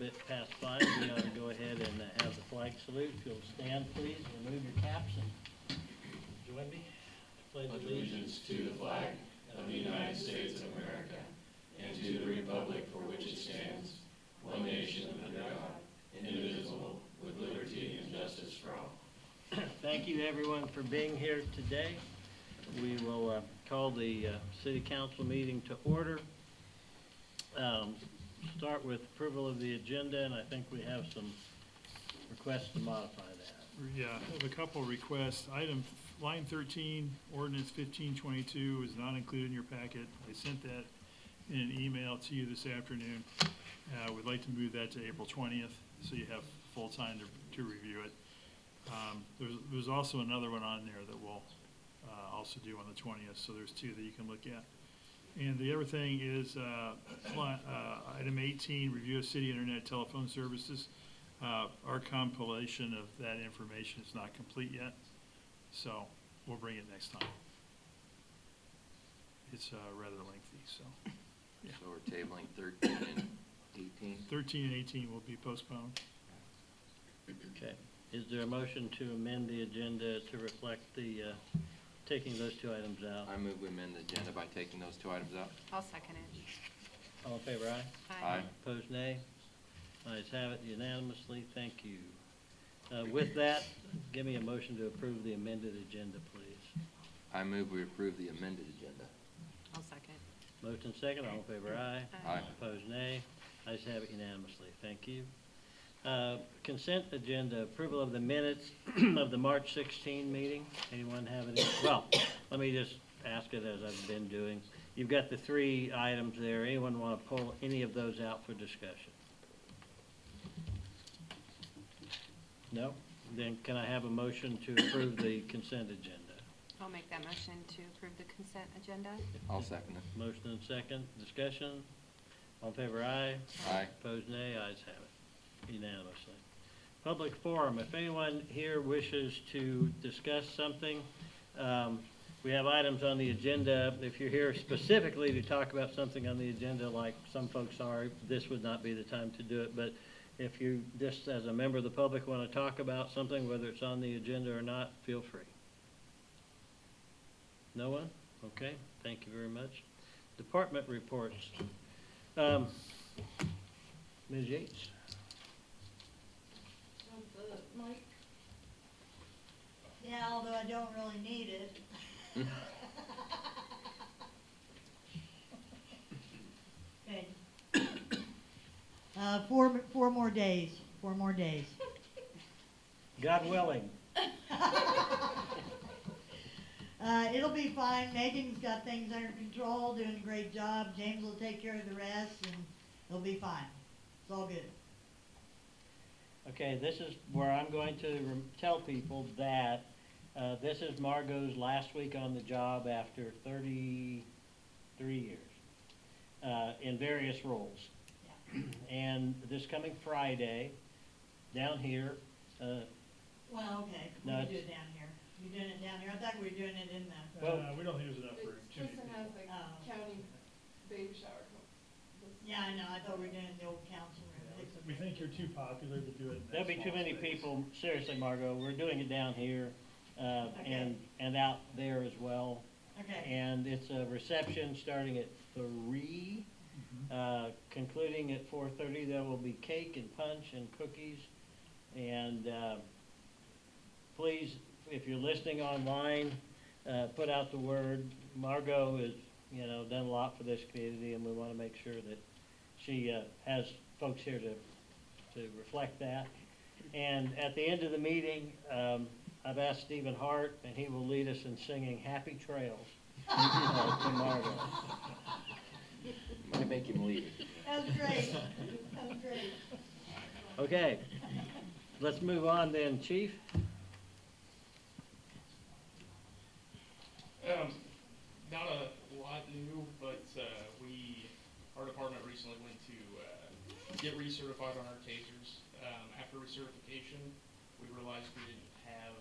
Bit past 5, we ought to go ahead and have the flag salute. If you'll stand, please, remove your caps and join me. Pledge Allegiance to the flag of the United States of America and to the republic for which it stands, one nation under God, indivisible, with liberty and justice for all. Thank you, everyone, for being here today. We will call the City Council meeting to order. Start with approval of the agenda, and I think we have some requests to modify that. Yeah, I have a couple requests. Line 13, ordinance 1522 is not included in your packet. I sent that in an email to you this afternoon. We'd like to move that to April 20th, so you have full time to review it. There's also another one on there that we'll also do on the 20th, so there's two that you can look at. And the other thing is item 18, review of city internet telephone services. Our compilation of that information is not complete yet, so we'll bring it next time. It's rather lengthy, so. Yeah. So we're tabling 13 and 18? 13 and 18 will be postponed. Okay. Is there a motion to amend the agenda to reflect the taking those two items out? I move we amend the agenda by taking those two items out. I'll second it. All in favor, aye? Aye. Opposed, nay? Ayes have it unanimously. Thank you. With that, give me a motion to approve the amended agenda, please. I move we approve the amended agenda. I'll second. Motion second, all in favor, aye? Aye. Opposed, nay? Ayes have it unanimously. Thank you. Consent agenda, approval of the minutes of the March 16 meeting. Anyone have any? Well, let me just ask it as I've been doing. You've got the three items there. Anyone want to pull any of those out for discussion? No? Then can I have a motion to approve the consent agenda? I'll make that motion to approve the consent agenda. I'll second it. Motion and second. Discussion? All in favor, aye? Aye. Opposed, nay? Ayes have it unanimously. Public forum. If anyone here wishes to discuss something, we have items on the agenda. If you're here specifically to talk about something on the agenda, like some folks are, this would not be the time to do it. But if you just as a member of the public want to talk about something, whether it's on the agenda or not, feel free. No one? Okay, thank you very much. Department reports. Ms. Yates. Mike? Yeah, although I don't really need it. Okay. Four more days. 4 more days. God willing. It'll be fine. Megan's got things under control, doing a great job. James will take care of the rest, and it'll be fine. It's all good. Okay, this is where I'm going to tell people that this is Margot's last week on the job after 33 years in various roles. Yeah. And this coming Friday, down here. Well, okay, we can do it down here. You're doing it down here? I thought we were doing it in the... Well, we don't think there's enough for too many Tristan people. has the county baby shower. Yeah, I know. I thought we were doing it in the old council room. We think you're too popular to do it in that There'll be too small many space. people. Seriously, Margot, we're doing it down here Okay. and out there as well. Okay. And it's a reception starting at 3, concluding at 4:30. There will be cake and punch and cookies. And please, if you're listening online, put out the word. Margot has, done a lot for this community, and we want to make sure that she has folks here to reflect that. And at the end of the meeting, I've asked Stephen Hart, and he will lead us in singing Happy Trails to Margot. Might make him leave. That was great. That was great. Okay, let's move on then, Chief. Not a lot new, but our department recently went to get recertified on our tasers. After recertification, we realized we didn't have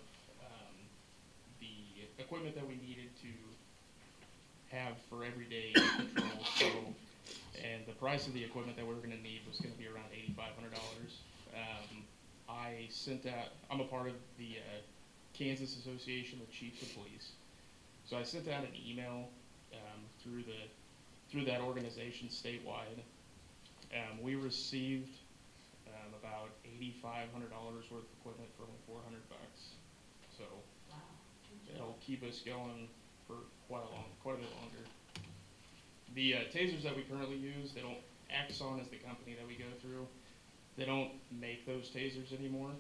the equipment that we needed to have for everyday patrols. So And the price of the equipment that we were gonna need was gonna be around $8,500. I sent out, I'm a part of the Kansas Association of Chiefs of Police. So I sent out an email through that organization statewide. We received about $8,500 worth of equipment for only $400. So it'll keep us going for quite a bit longer. The tasers that we currently use, Axon is the company that we go through. They don't make those tasers anymore.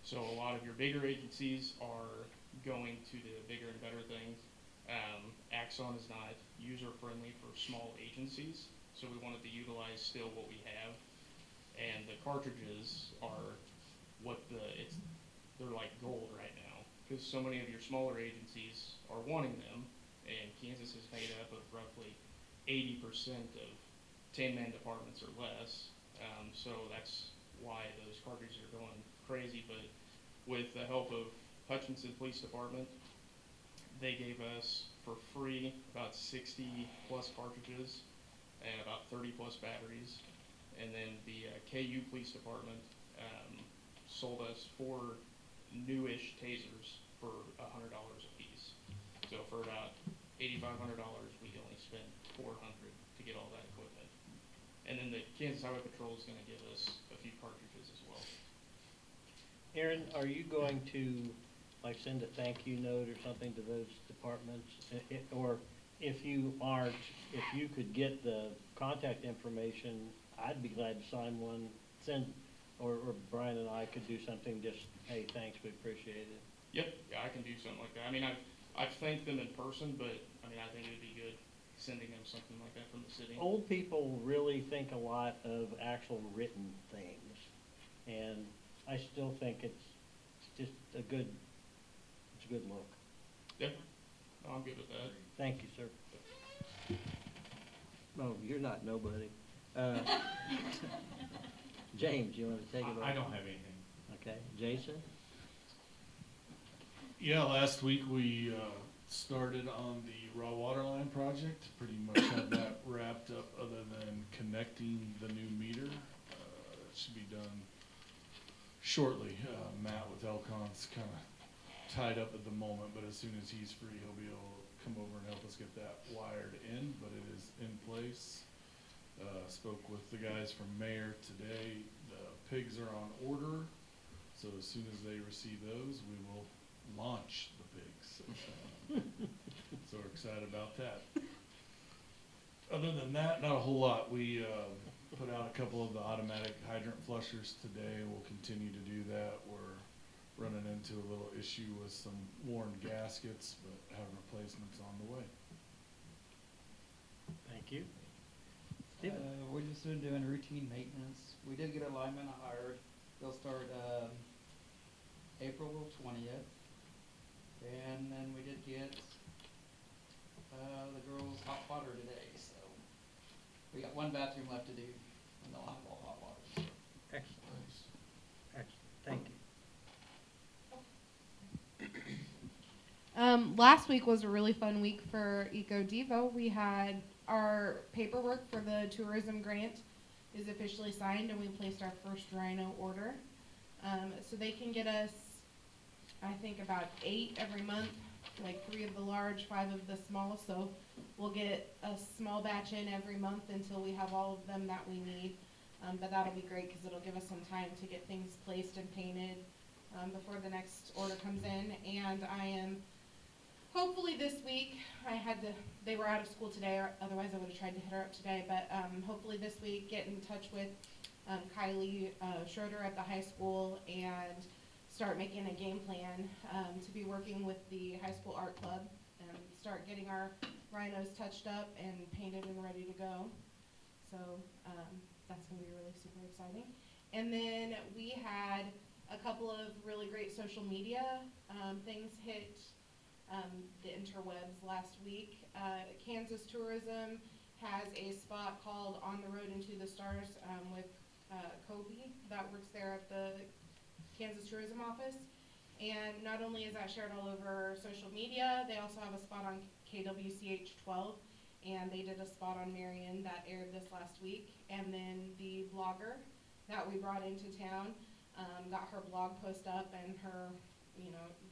So a lot of your bigger agencies are going to the bigger and better things. Axon is not user-friendly for small agencies, so we wanted to utilize still what we have. And the cartridges are they're like gold right now, because so many of your smaller agencies are wanting them, and Kansas is made up of roughly 80% of 10-man departments or less. So that's why those cartridges are going crazy. But with the help of Hutchinson Police Department, they gave us for free about 60 plus cartridges and about 30 plus batteries. And then the KU Police Department sold us 4 newish tasers for $100 a piece. So for about $8,500, we only spent $400 to get all that equipment. And then the Kansas Highway Patrol is going to give us a few cartridges as well. Aaron, are you going to like send a thank you note or something to those departments? Or if you aren't, if you could get the contact information, I'd be glad to sign one, or Brian and I could do something, just, hey, thanks, we appreciate it. Yep, yeah, I can do something like that. I mean, I've thanked them in person, but I mean, I think it would be good sending them something like that from the city. Old people really think a lot of actual written things, and I still think it's just a good look. Yep, no, I'm good with that. Thank you, sir. Oh, you're not nobody. James, you want to take it over? I don't have anything. Okay, Jason? Yeah, last week we started on the raw water line project. Pretty much had that wrapped up, other than connecting the new meter. That should be done shortly. Matt with Elcon's kind of tied up at the moment, but as soon as he's free, he'll be able to come over and help us get that wired in, but it is in place. Spoke with the guys from Mayor today. The pigs are on order, so as soon as they receive those, we will launch the pigs. So we're excited about that. Other than that, not a whole lot. We put out a couple of the automatic hydrant flushers today. We'll continue to do that. We're running into a little issue with some worn gaskets, but have replacements on the way. Thank you. We're just been doing routine maintenance. We did get a lineman hired. They'll start April 20th. And then we did get the girls hot water today, so we got one bathroom left to do, and they'll have all hot water. So. Excellent. Excellent. Thank you. Last week was a really fun week for Eco Devo. We had our paperwork for the tourism grant is officially signed, and we placed our first rhino order. So they can get us, I think, about 8 every month, like 3 of the large, 5 of the small. So we'll get a small batch in every month until we have all of them that we need. But that'll be great because it'll give us some time to get things placed and painted before the next order comes in. And I am hopefully this week, they were out of school today, or otherwise I would have tried to hit her up today, but hopefully this week get in touch with Kylie Schroeder at the high school and start making a game plan to be working with the high school art club and start getting our rhinos touched up and painted and ready to go. So that's going to be really super exciting. And then we had a couple of really great social media things hit the interwebs last week. Kansas Tourism has a spot called On the Road into the Stars with Kobe that works there at the Kansas Tourism office. And not only is that shared all over social media, they also have a spot on KWCH 12. and they did a spot on Marion that aired this last week. And then the blogger that we brought into town got her blog post up and her,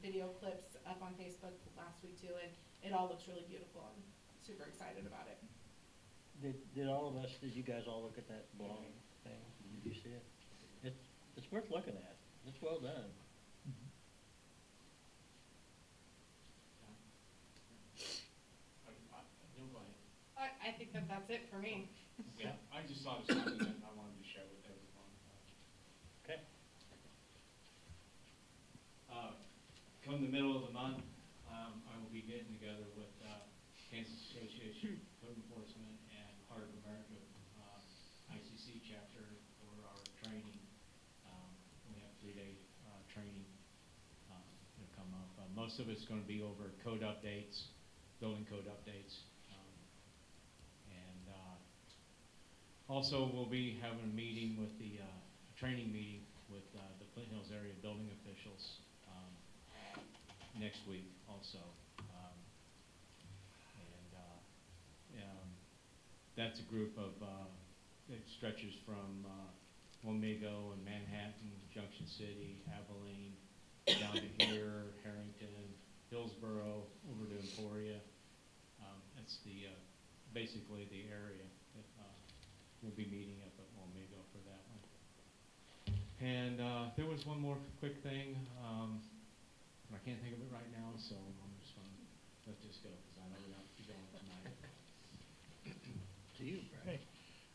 video clips up on Facebook last week too, and it all looks really beautiful. I'm super excited about it. Did you guys all look at that blog thing? Did you see it? It's worth looking at. It's well done. I think that's it for me. Yeah, I just thought of something that I wanted to share with everyone. Okay. Come the middle of the month, I will be getting together with Kansas Association of Code Enforcement and Heart of America ICC chapter for our training. We have 3-day training to come up. Most of it's going to be over code updates, building code updates. Also, we'll be having a meeting with the training meeting with the Flint Hills area building officials next week also. That's a group of, it stretches from Wamego and Manhattan, Junction City, Abilene, down to here, Harrington, Hillsborough, over to Emporia. That's basically the area that we'll be meeting up at Wamego for that one. And there was one more quick thing. I can't think of it right now, so I'm just going to let this go because I know we have to be going tonight. To you, Brad. Hey,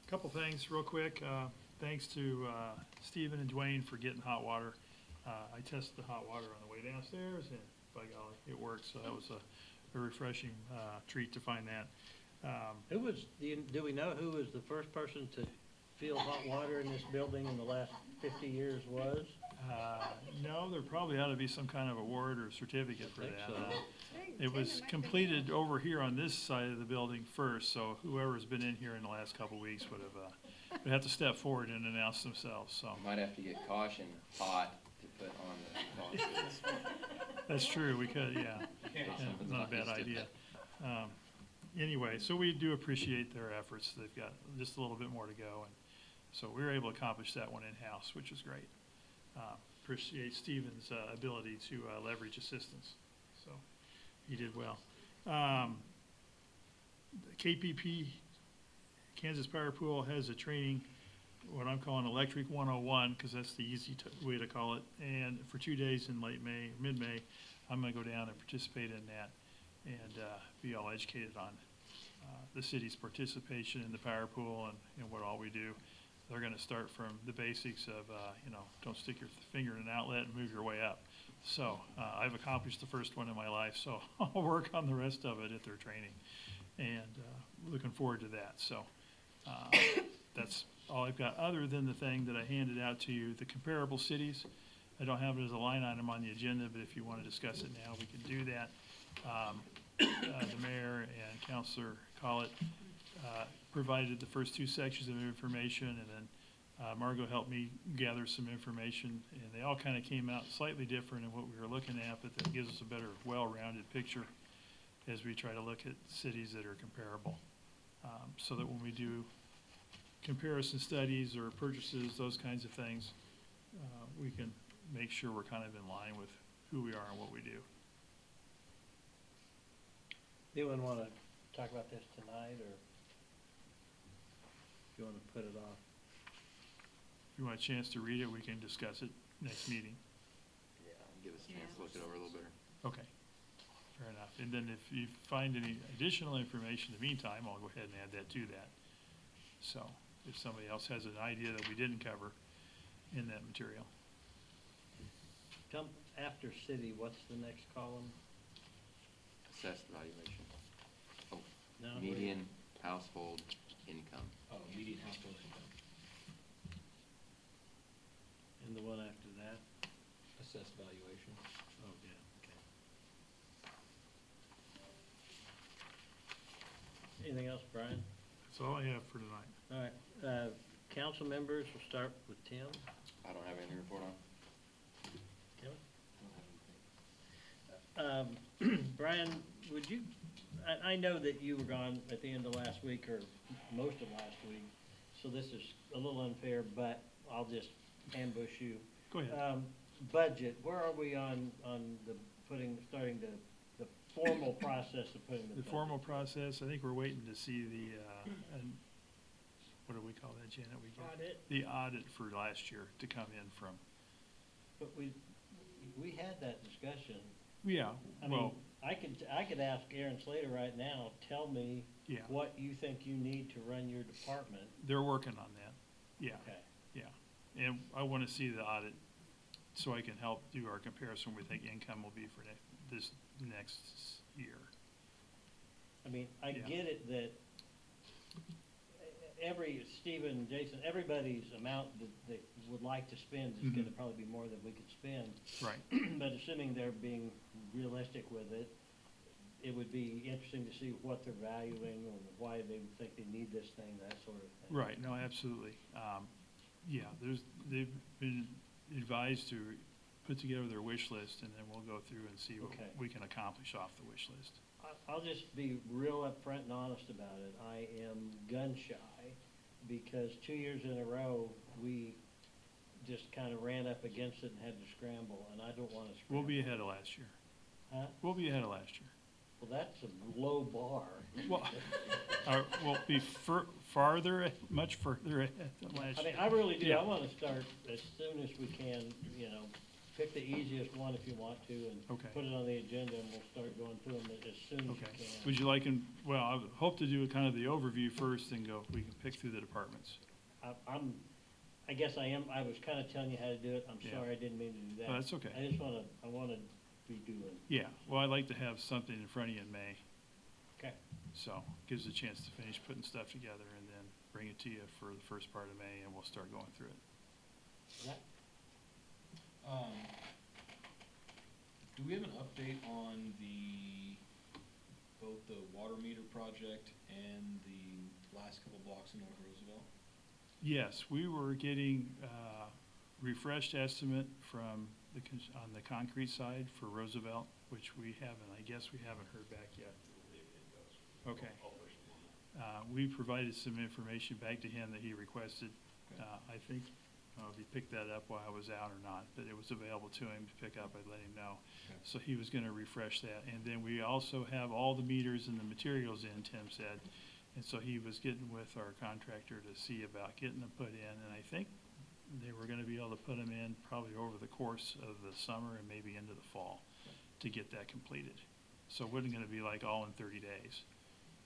a couple things real quick. Thanks to Stephen and Dwayne for getting hot water. I tested the hot water on the way downstairs, and by golly, it worked. So that was a refreshing treat to find that. Do we know who was the first person to feel hot water in this building in the last 50 years was? No, there probably ought to be some kind of award or certificate for I think that. so. It was completed over here on this side of the building first, so whoever's been in here in the last couple of weeks would have to step forward and announce themselves, so. Might have to get caution hot to put on the faucets. That's true, we could, yeah. Not a bad idea. Anyway, so we do appreciate their efforts. They've got just a little bit more to go, and so we were able to accomplish that one in-house, which is great. Appreciate Stephen's ability to leverage assistance, so he did well. KPP, Kansas Power Pool, has a training, what I'm calling Electric 101, because that's the easy way to call it, and for 2 days in late May, mid-May, I'm going to go down and participate in that and be all educated on the city's participation in the power pool and what all we do. They're going to start from the basics of, don't stick your finger in an outlet and move your way up. So I've accomplished the first one in my life, so I'll work on the rest of it at their training. And looking forward to that. So that's all I've got, other than the thing that I handed out to you, the comparable cities. I don't have it as a line item on the agenda, but if you want to discuss it now, we can do that. The mayor and Councilor Collett provided the first 2 sections of information, and then Margot helped me gather some information, and they all kind of came out slightly different in what we were looking at, but that gives us a better, well-rounded picture as we try to look at cities that are comparable, so that when we do comparison studies or purchases, those kinds of things, we can make sure we're kind of in line with who we are and what we do. Anyone want to talk about this tonight, or do you want to put it off? If you want a chance to read it, we can discuss it next meeting. Yeah, give us a chance to look it over a little better. Okay, fair enough. And then if you find any additional information in the meantime, I'll go ahead and add that to that. So if somebody else has an idea that we didn't cover in that material. Come after city, what's the next column? Assessed valuation. Oh, No, median household income. Oh, median household income. And the one after that? Assessed valuation. Oh, yeah, okay. Anything else, Brian? That's all I have for tonight. All right, council members, we'll start with Tim. I don't have anything to report on. Brian, would you, I know that you were gone at the end of last week, or most of last week, so this is a little unfair, but I'll just ambush you. Go ahead. Budget, where are we on the starting the formal process of putting the The budget? formal process, I think we're waiting to see the, what do we call that, Janet? We get Audit? the audit for last year to come in from. But we had that discussion. Yeah, I well, mean, I could ask Aaron Slater right now, tell me yeah, what you think you need to run your department. they're working on that. Yeah, Okay. yeah. And I want to see the audit so I can help do our comparison we think income will be for this next year. I mean, I Yeah. get it that Stephen, Jason, everybody's amount that they would like to spend is gonna Mhm. probably be more than we could spend. Right. But assuming they're being realistic with it, it would be interesting to see what they're valuing and why they think they need this thing, that sort of thing. Right, no, absolutely. Yeah, they've been advised to put together their wish list, and then we'll go through and see what Okay. we can accomplish off the wish list. I'll just be real upfront and honest about it. I am gun shy because 2 years in a row, we just kind of ran up against it and had to scramble, and I don't want to scramble. We'll be ahead of last year. Huh? We'll be ahead of last year. Well, that's a low bar. Well, we'll be farther, much further ahead than last I year. mean, I really do. Yeah. I want to start as soon as we can, pick the easiest one if you want to, and Okay. put it on the agenda, and we'll start going through them as soon as Okay. you can. Would you like, well, I would hope to do kind of the overview first and we can pick through the departments. I guess I am, I was kind of telling you how to do it. I'm Yeah. sorry, I didn't mean to do that. No, that's okay. I want to be doing. Yeah, well, I'd like to have something in front of you in May, Okay. so gives a chance to finish putting stuff together and then bring it to you for the first part of May, and we'll start going through it. Yeah. Do we have an update on both the water meter project and the last couple blocks in North Roosevelt? Yes, we were getting refreshed estimate from on the concrete side for Roosevelt, which I guess we haven't heard back yet. Okay. We provided some information back to him that he requested. I think, if he picked that up while I was out or not, but it was available to him to pick up. I'd let him know. Okay. So he was gonna refresh that. And then we also have all the meters and the materials in, Tim said. And so he was getting with our contractor to see about getting them put in. And I think they were gonna be able to put them in probably over the course of the summer and maybe into the fall to get that completed. So it wasn't gonna be like all in 30 days.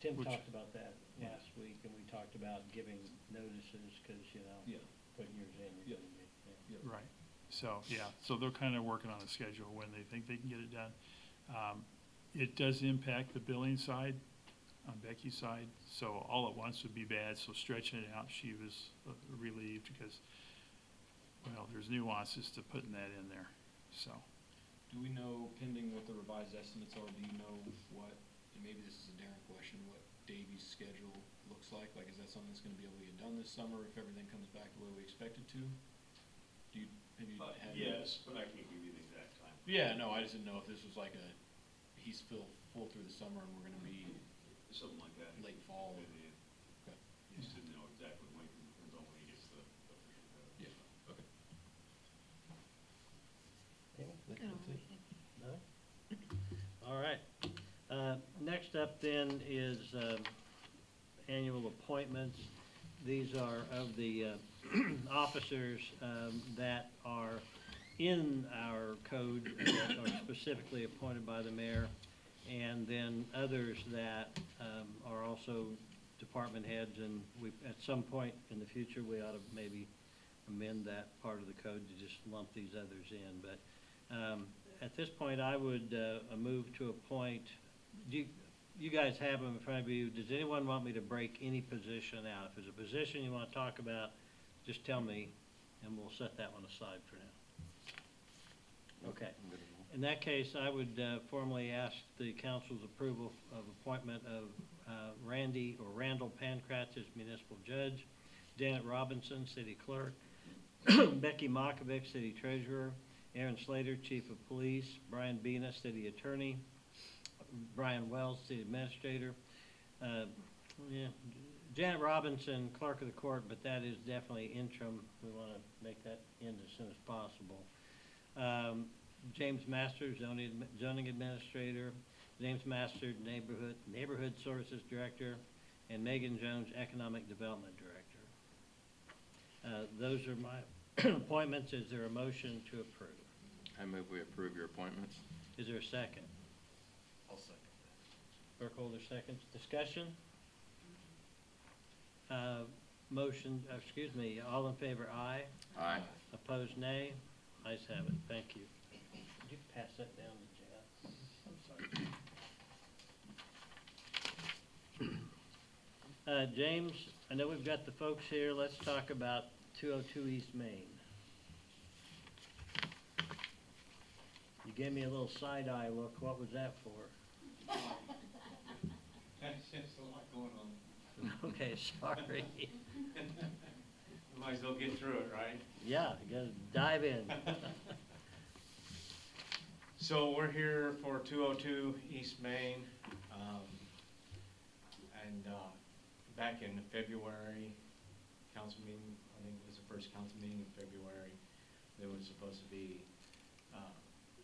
Tim Which- talked about that Yeah. last week, and we talked about giving notices, because, Yeah. putting yours in. Yeah. Yeah. Right, so, yeah, so they're kind of working on a schedule when they think they can get it done. It does impact the billing side, on Becky's side, so all at once would be bad, so stretching it out, she was relieved, because, well, there's nuances to putting that in there, so. Do we know, pending what the revised estimates are, do you know what, and maybe this is a Darren question, what Davy's schedule looks like? Like, is that something that's gonna be able to get done this summer if everything comes back the way we expect it to? Do you, maybe have? Yes, but I can't give you the exact time. Yeah, no, I just didn't know if this was like he's full through the summer and we're gonna be Something like that. late fall. Maybe. Okay. You just didn't know exactly when, it depends on when he gets the official code. Yeah, okay. No? All right. Next up then is annual appointments. These are of the officers that are in our code that are specifically appointed by the mayor, and then others that are also department heads, and at some point in the future, we ought to maybe amend that part of the code to just lump these others in. But at this point, I would move to appoint, you guys have them in front of you. Does anyone want me to break any position out? If there's a position you want to talk about, just tell me, and we'll set that one aside for now. Okay. In that case, I would formally ask the council's approval of appointment of Randall Pankratz as municipal judge, Janet Robinson, city clerk, Becky Makovic, city treasurer, Aaron Slater, chief of police, Brian Bena, city attorney, Brian Wells, City Administrator. Yeah, Janet Robinson, Clerk of the Court, but that is definitely interim. We want to make that end as soon as possible. James Masters, Zoning Administrator. James Masters, Neighborhood Services Director. And Megan Jones, Economic Development Director. Those are my appointments. Is there a motion to approve? I move we approve your appointments. Is there a second? I'll second that. Burkholder seconds. Discussion? Motion, excuse me, all in favor, aye. Aye. Opposed, nay. Ayes have it. Thank you. Could you pass that down to Jeff? I'm sorry. James, I know we've got the folks here. Let's talk about 202 East Main. You gave me a little side-eye look. What was that for? That's just a lot going on. Okay, sorry. Might as well get through it, right? Yeah, you gotta dive in. So we're here for 202 East Main. Back in February, council meeting, I think it was the first council meeting in February, there was supposed to be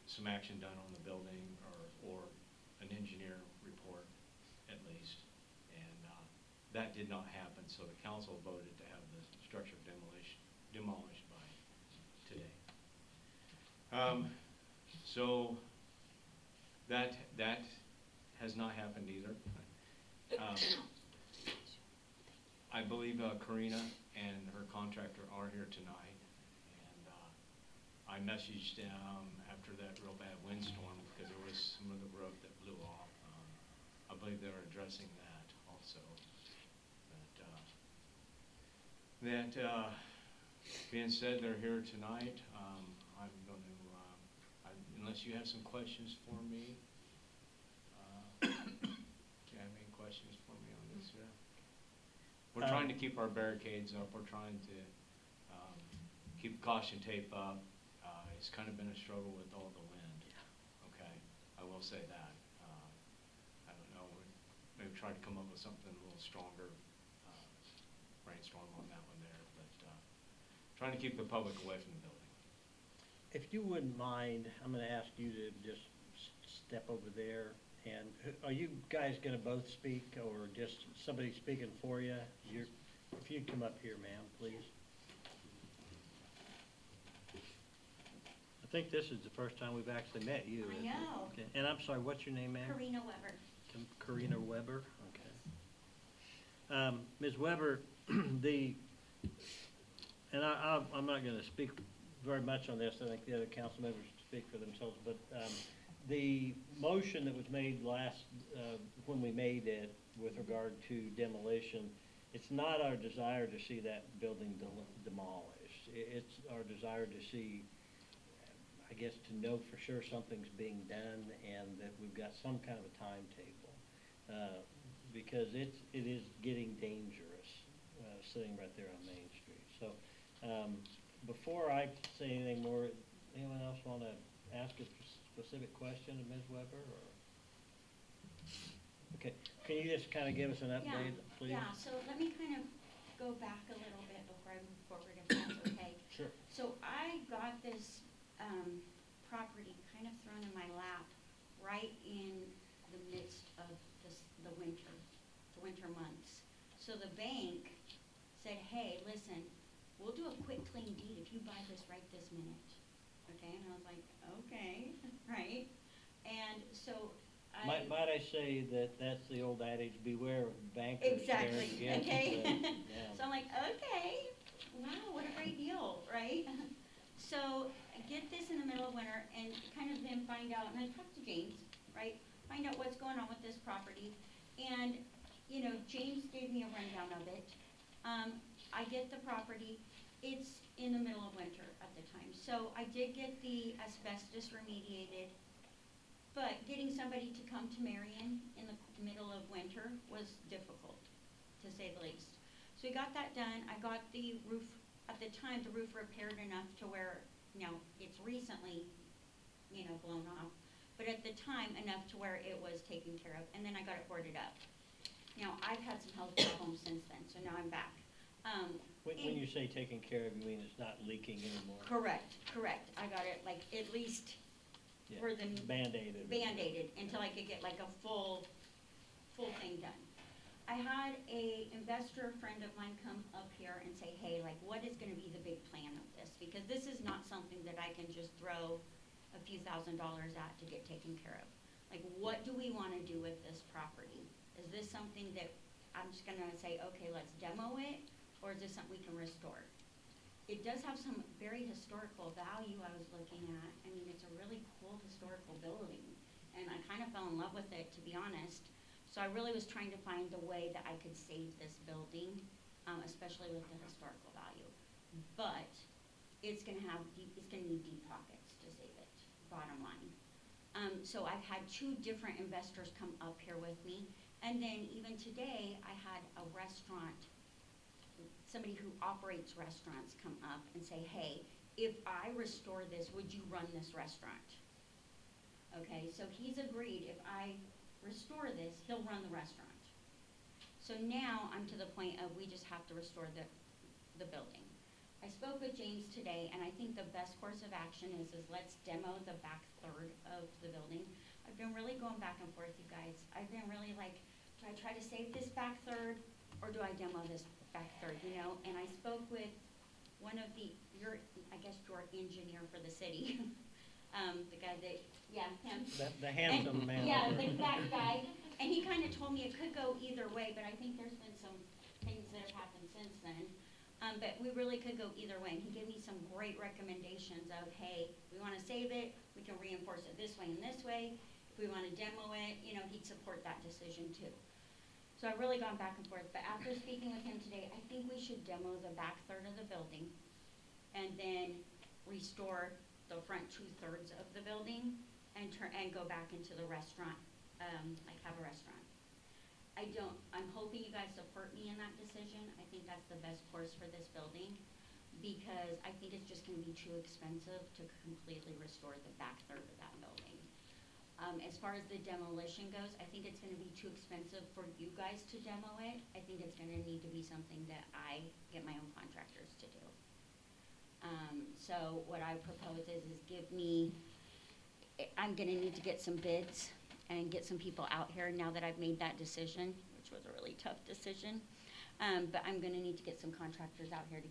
some action done on the building or an engineer report at least. And that did not happen, so the council voted to have the structure demolished by today. So that has not happened either. I believe Karina and her contractor are here tonight, and I messaged them after that real bad windstorm because there was some of the roof that blew off. I believe they're addressing that also. But that being said, they're here tonight. I'm going to, unless you have some questions for me, do you have any questions for me on this here? We're trying to keep our barricades up. We're trying to keep caution tape up. It's kind of been a struggle with all the wind. Okay, I will say that. I don't know. Maybe try to come up with something a little stronger. Brainstorm on that one there, but trying to keep the public away from the building. If you wouldn't mind, I'm gonna ask you to just step over there. And are you guys gonna both speak or just somebody speaking for you? If you'd come up here, ma'am, please. I think this is the first time we've actually met you. I isn't it? know. Okay. And I'm sorry, what's your name, ma'am? Karina Weber. Karina Weber, okay. Ms. Weber, I'm not gonna speak very much on this. I think the other council members speak for themselves, but the motion that was made when we made it with regard to demolition, it's not our desire to see that building demolished. It's our desire to see, I guess, to know for sure something's being done and that we've got some kind of a timetable. Because it is getting dangerous sitting right there on Main Street. So before I say anything more, anyone else want to ask a specific question of Ms. Weber? Or? Okay, can you just kind of give us an update, please? Yeah, so let me kind of go back a little bit before I move forward, if that's okay. Sure. So I got this property kind of thrown in my lap right in the midst of the winter months. So the bank said, hey, listen, we'll do a quick clean deed if you buy this right this minute. Okay, and I was like, okay, right? And so Might I say that that's the old adage, beware of bankers. exactly, okay? Yeah. So I'm like, okay, wow, what a great deal, right? So I get this in the middle of winter and kind of then find out, and I talked to James, right? Find out what's going on with this property. And, you know, James gave me a rundown of it. I get the property. It's in the middle of winter at the time. So I did get the asbestos remediated, but getting somebody to come to Marion in the middle of winter was difficult, to say the least. So we got that done. I got the roof, at the time, the roof repaired enough to where, you know, it's recently, you know, blown off. but at the time, enough to where it was taken care of, and then I got it boarded up. Now, I've had some health problems since then, so now I'm back. When you say taken care of, you mean it's not leaking anymore? Correct. I got it, like, at least Yeah, for the Band-aided. Band-aided until I could get like a full thing done. I had a investor friend of mine come up here and say, hey, like, what is gonna be the big plan of this? Because this is not something that I can just throw a few $1,000s at to get taken care of. Like, what do we wanna do with this property? Is this something that I'm just gonna say, okay, let's demo it, or is this something we can restore? It does have some very historical value I was looking at. I mean, it's a really cool historical building, and I kind of fell in love with it, to be honest. So I really was trying to find a way that I could save this building, especially with the historical value. But it's gonna need deep pockets to save it, bottom line. So I've had 2 different investors come up here with me, and then even today, I had a restaurant, somebody who operates restaurants come up and say, hey, if I restore this, would you run this restaurant? Okay, so he's agreed if I restore this, he'll run the restaurant. So now I'm to the point of we just have to restore the building. I spoke with James today, and I think the best course of action is let's demo the back third of the building. I've been really going back and forth, you guys. I've been really like, do I try to save this back third, or do I demo this back third, you know? And I spoke with one of your engineer for the city. The guy that, yeah, him. The handsome man. Yeah, that guy. And he kind of told me it could go either way, but I think there's been some things that have happened since then. But we really could go either way. And he gave me some great recommendations of, hey, we want to save it, we can reinforce it this way and this way. If we want to demo it, you know, he'd support that decision too. So I've really gone back and forth. But after speaking with him today, I think we should demo the back third of the building and then restore the front 2/3 of the building and go back into the restaurant, like have a restaurant. I'm hoping you guys support me in that decision. I think that's the best course for this building because I think it's just gonna be too expensive to completely restore the back third of that building. As far as the demolition goes, I think it's gonna be too expensive for you guys to demo it. I think it's gonna need to be something that I get my own contractors to do. So what I propose is I'm gonna need to get some bids and get some people out here now that I've made that decision, which was a really tough decision. But I'm gonna need to get some contractors out here to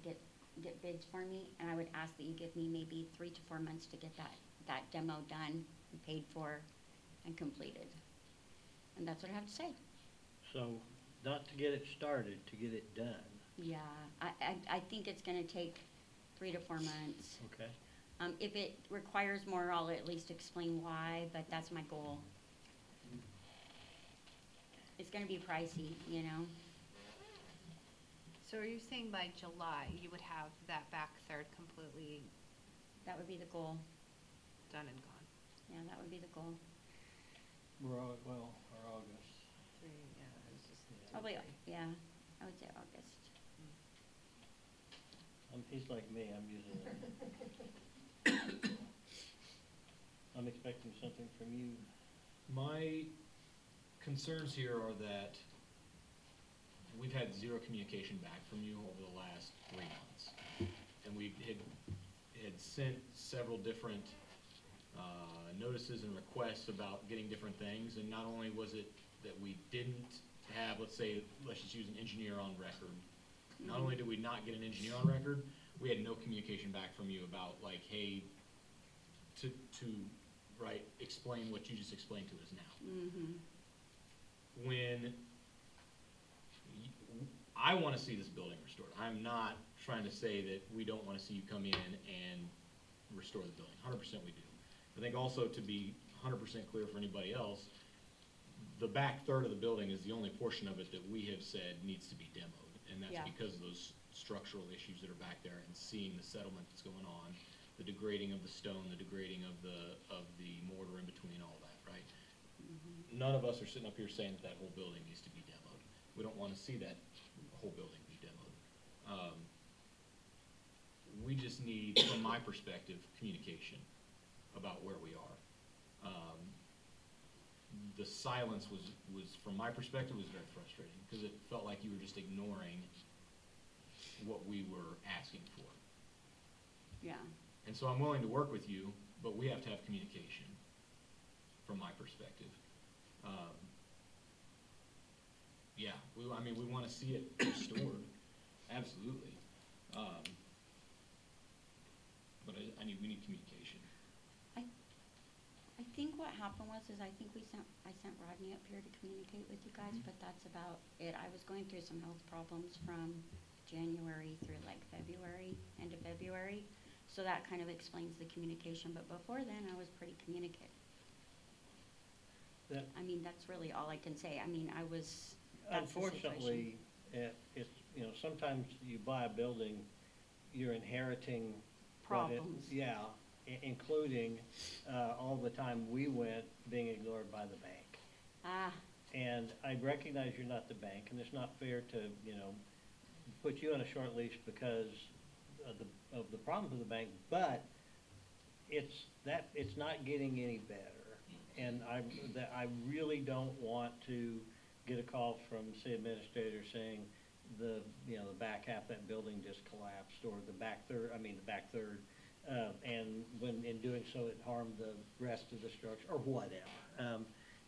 get bids for me, and I would ask that you give me maybe 3 to 4 months to get that demo done and paid for and completed. And that's what I have to say. So, not to get it started, to get it done. Yeah, I think it's gonna take 3 to 4 months. Okay. If it requires more, I'll at least explain why, but that's my goal. It's gonna be pricey, you know? So are you saying by July, you would have that back third completely That would be the goal. done and gone? Yeah, that would be the goal. Or August. Yeah, it was just. Probably, yeah, I would say August. He's like me, I'm using I'm expecting something from you. My concerns here are that we've had 0 communication back from you over the last 3 months. And we had sent several different notices and requests about getting different things. And not only was it that we didn't have, let's just use an engineer on record. Not only did we not get an engineer on record, we had no communication back from you about like, hey, to explain what you just explained to us now. Mm-hmm. When I want to see this building restored, I'm not trying to say that we don't want to see you come in and restore the building. 100% we do. I think also to be 100% clear for anybody else, the back third of the building is the only portion of it that we have said needs to be demoed. And that's because of those structural issues that are back there and seeing the settlement that's going on, the degrading of the stone, the degrading of the mortar in between, all that, right? Mm-hmm. None of us are sitting up here saying that whole building needs to be demoed. We don't want to see that whole building be demoed. We just need, from my perspective, communication about where we are. The silence was, from my perspective, was very frustrating, because it felt like you were just ignoring what we were asking for. Yeah. And so I'm willing to work with you, but we have to have communication, from my perspective. Yeah, I mean, we want to see it restored, absolutely. But we need communication. I think what happened was, I think I sent Rodney up here to communicate with you guys, but that's about it. I was going through some health problems from January through like February, end of February. So that kind of explains the communication, but before then, I was pretty communicative. I mean, that's really all I can say. I mean, that's the situation. Unfortunately, it's, sometimes you buy a building, you're inheriting Problems. Including all the time we went being ignored by the bank. And I recognize you're not the bank, and it's not fair to, put you on a short leash because of the problems with the bank, but it's not getting any better. And I really don't want to get a call from the city administrator saying the back half of that building just collapsed, or the back third, and when in doing so it harmed the rest of the structure, or whatever.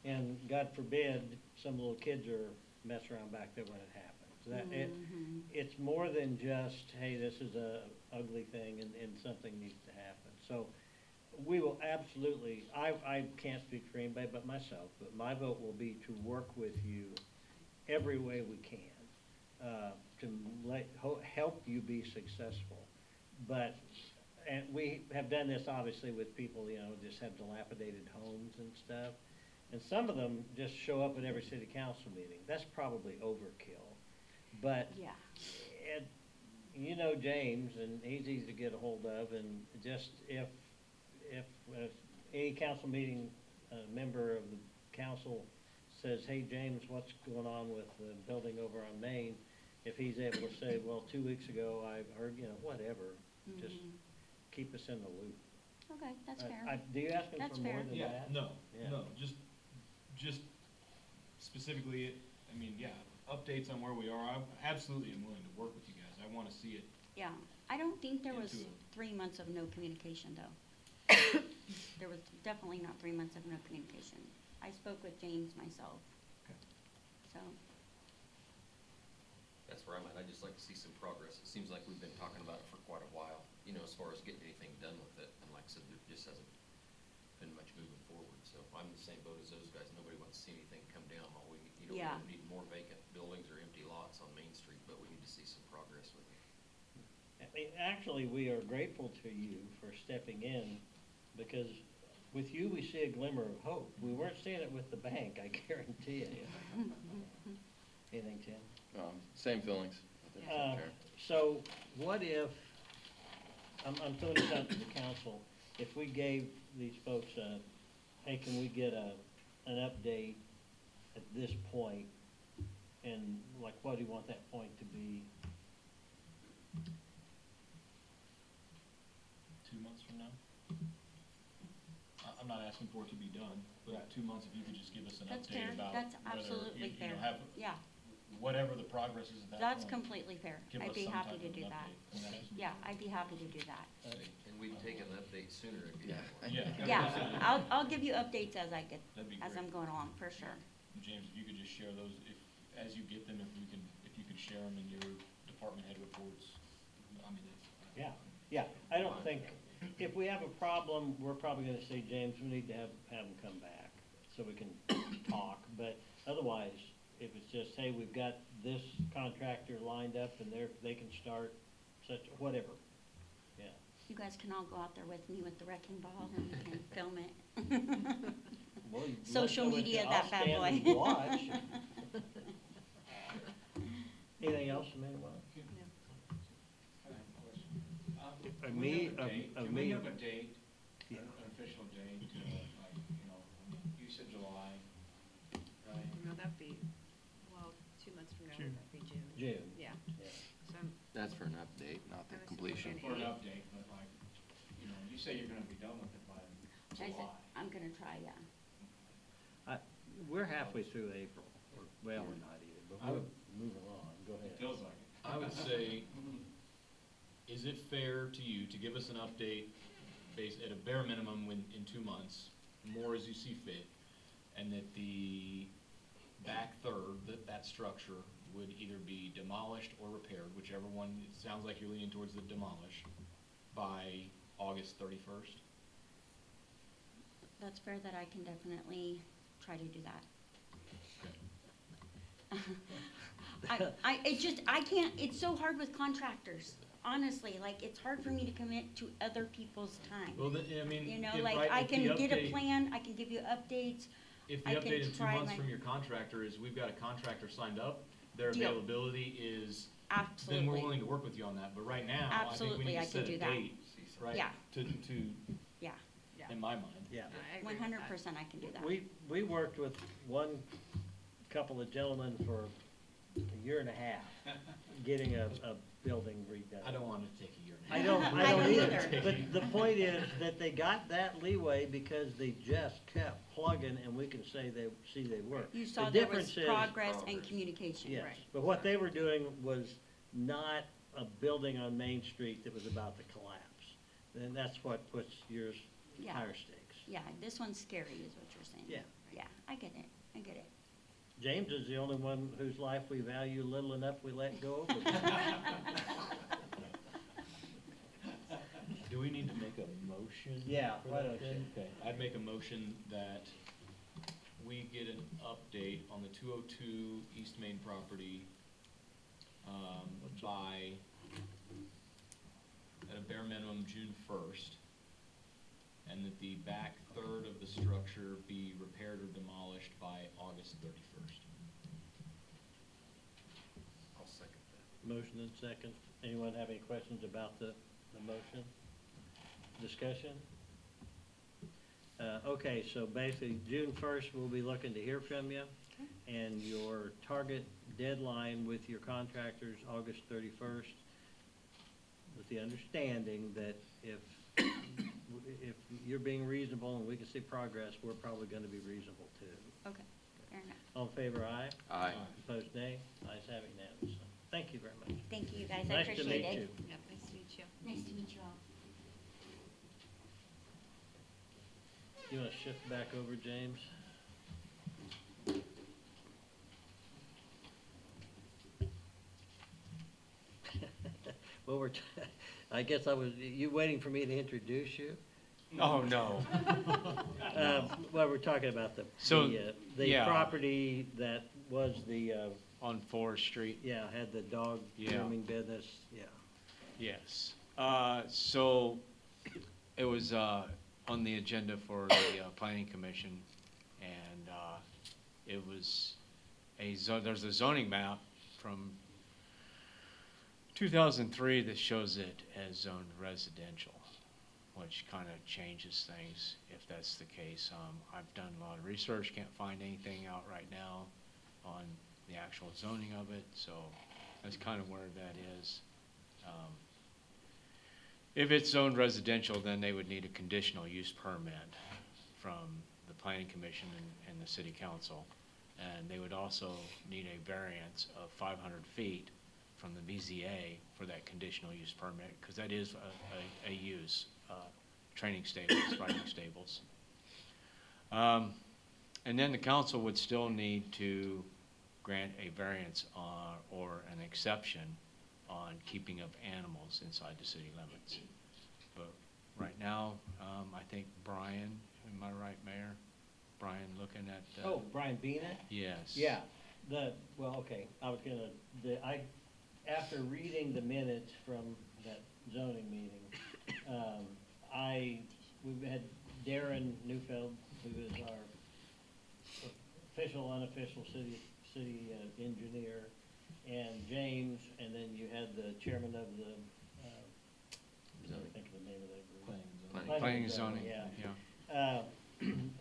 And God forbid, some little kids are messing around back there when it happens. It's more than just, hey, this is a ugly thing and something needs to happen. So we will absolutely, I can't speak for anybody but myself, but my vote will be to work with you every way we can to help you be successful. And we have done this obviously with people, just have dilapidated homes and stuff. And some of them just show up at every city council meeting. That's probably overkill. But James, and he's easy to get a hold of, and just if any council meeting member of the council says, hey, James, what's going on with the building over on Main, if he's able to say, well, 2 weeks ago I heard, whatever, just keep us in the loop. Okay, that's fair. Do you ask him for more than that? No, just specifically, updates on where we are. I absolutely am willing to work with you guys. I want to see it. Yeah, I don't think there was 3 months of no communication, though. There was definitely not 3 months of no communication. I spoke with James myself. Okay. So. That's where I'm at. I'd just like to see some progress. It seems like we've been talking about it for quite a while, as far as getting anything done with it. And like I said, there just hasn't been much moving forward. So I'm in the same boat as those guys. Nobody wants to see anything come down. All we, we don't need more vacant buildings or empty lots on Main Street, but we need to see some progress with it. Actually, we are grateful to you for stepping in, because with you, we see a glimmer of hope. We weren't seeing it with the bank, I guarantee you. Anything, Tim? Same feelings. So what if, I'm throwing this out to the council, if we gave these folks hey, can we get an update at this point, and like, what do you want that point to be? 2 months from now? I'm not asking for it to be done, but 2 months, if you could just give us an update about That's whether absolutely you fair. have whatever the progress is at that That's point. completely fair. Give I'd us be some happy type to of do an that. update. Yeah, I'd be happy to do that. And we'd take an update sooner if you have one. Yeah, I'll give you updates as I get, That'd be as great. I'm going along, for sure. James, if you could just share those, as you get them, if you could share them in your department head reports. Yeah, I don't think, if we have a problem, we're probably gonna say, James, we need to have them come back so we can talk. But otherwise, if it's just, hey, we've got this contractor lined up and they can start such, whatever, yeah. You guys can all go out there with me with the wrecking ball and we can film it. Well, Social media, that bad boy. I'll stand and watch. Anything else from anyone? Can we have a date, an official date, you said July, right? No, that'd be, 2 months from now, June. that'd be June. June. Yeah. Yeah. So That's for an update, not the I was completion. thinking For an update, but you say you're gonna be done with it by July. I'm gonna try, yeah. We're halfway through April, or, well, we're not even, but I we're would- moving along, go ahead. It feels like it. I would say, is it fair to you to give us an update based at a bare minimum in 2 months, more as you see fit, and that the back third, that structure would either be demolished or repaired, whichever one, it sounds like you're leaning towards the demolish, by August 31st? That's fair that I can definitely try to do that. I can't, it's so hard with contractors, honestly, like, it's hard for me to commit to other people's time. Well, I mean, You know, if, like, right, I if the can get a update- plan, I can give you updates, If I the can update in 2 try months my- from your contractor is, we've got a contractor signed up, their Deal. availability is, absolutely. then we're willing to work with you on that, but right now, I think we Absolutely, need I to can set do a that. date, right? Yeah. To, Yeah, in my mind. Yeah. 100% I can do that. We worked with one couple of gentlemen for a year and a half, getting a building redone. I don't want it to take a year. I don't I don't either, either. but the point is that they got that leeway because they just kept plugging, and we can say they work. You saw The there was difference is- progress and communication. Yes, Right. but what they were doing was not a building on Main Street that was about to collapse. And that's what puts yours Yeah. higher stakes. Yeah, this one's scary is what you're saying. Yeah. Yeah, I get it, I get it. James is the only one whose life we value little enough we let go of. Do we need to make a motion? Yeah, for why that don't you? then? Okay, I'd make a motion that we get an update on the 202 East Main property, by, at a bare minimum, June 1st, and that the back third of the structure be repaired or demolished by August 31st. I'll second that. Motion and second. Anyone have any questions about the motion? Discussion? Okay, so basically, June 1st, we'll be looking to hear from you. And your target deadline with your contractors, August 31st, with the understanding that if you're being reasonable and we can see progress, we're probably gonna be reasonable too. Okay, fair enough. All in favor, aye? Aye. Opposed, nay? Ayes have it unanimously. Thank you very much. Thank you, guys, I Nice to appreciate meet it. you. Yep, nice to meet you. Nice to meet you all. You wanna shift back over, James? Well, I guess you waiting for me to introduce you? Oh, no. Well, we're talking about So, the yeah. property that was On Forest Street? yeah, had the dog Yeah. grooming business, yeah. Yes. So it was on the agenda for the planning commission, and it was there's a zoning map from 2003 that shows it as zoned residential, which kind of changes things if that's the case. I've done a lot of research, can't find anything out right now on the actual zoning of it, so that's kind of where that is. If it's zoned residential, then they would need a conditional use permit from the planning commission and the city council. And they would also need a variance of 500 feet from the BZA for that conditional use permit, because that is a use, training stables, riding stables. And then the council would still need to grant a variance or an exception on keeping of animals inside the city limits. But right now, I think Brian, am I right, Mayor? Brian looking at, Oh, Brian Bena? yes. Yeah, well, okay, I was gonna, after reading the minutes from that zoning meeting, we had Darren Neufeld, who is our official, unofficial city engineer, and James, and then you had the chairman of the, I can't think of the name of that group. Planning and zoning, Yeah. yeah.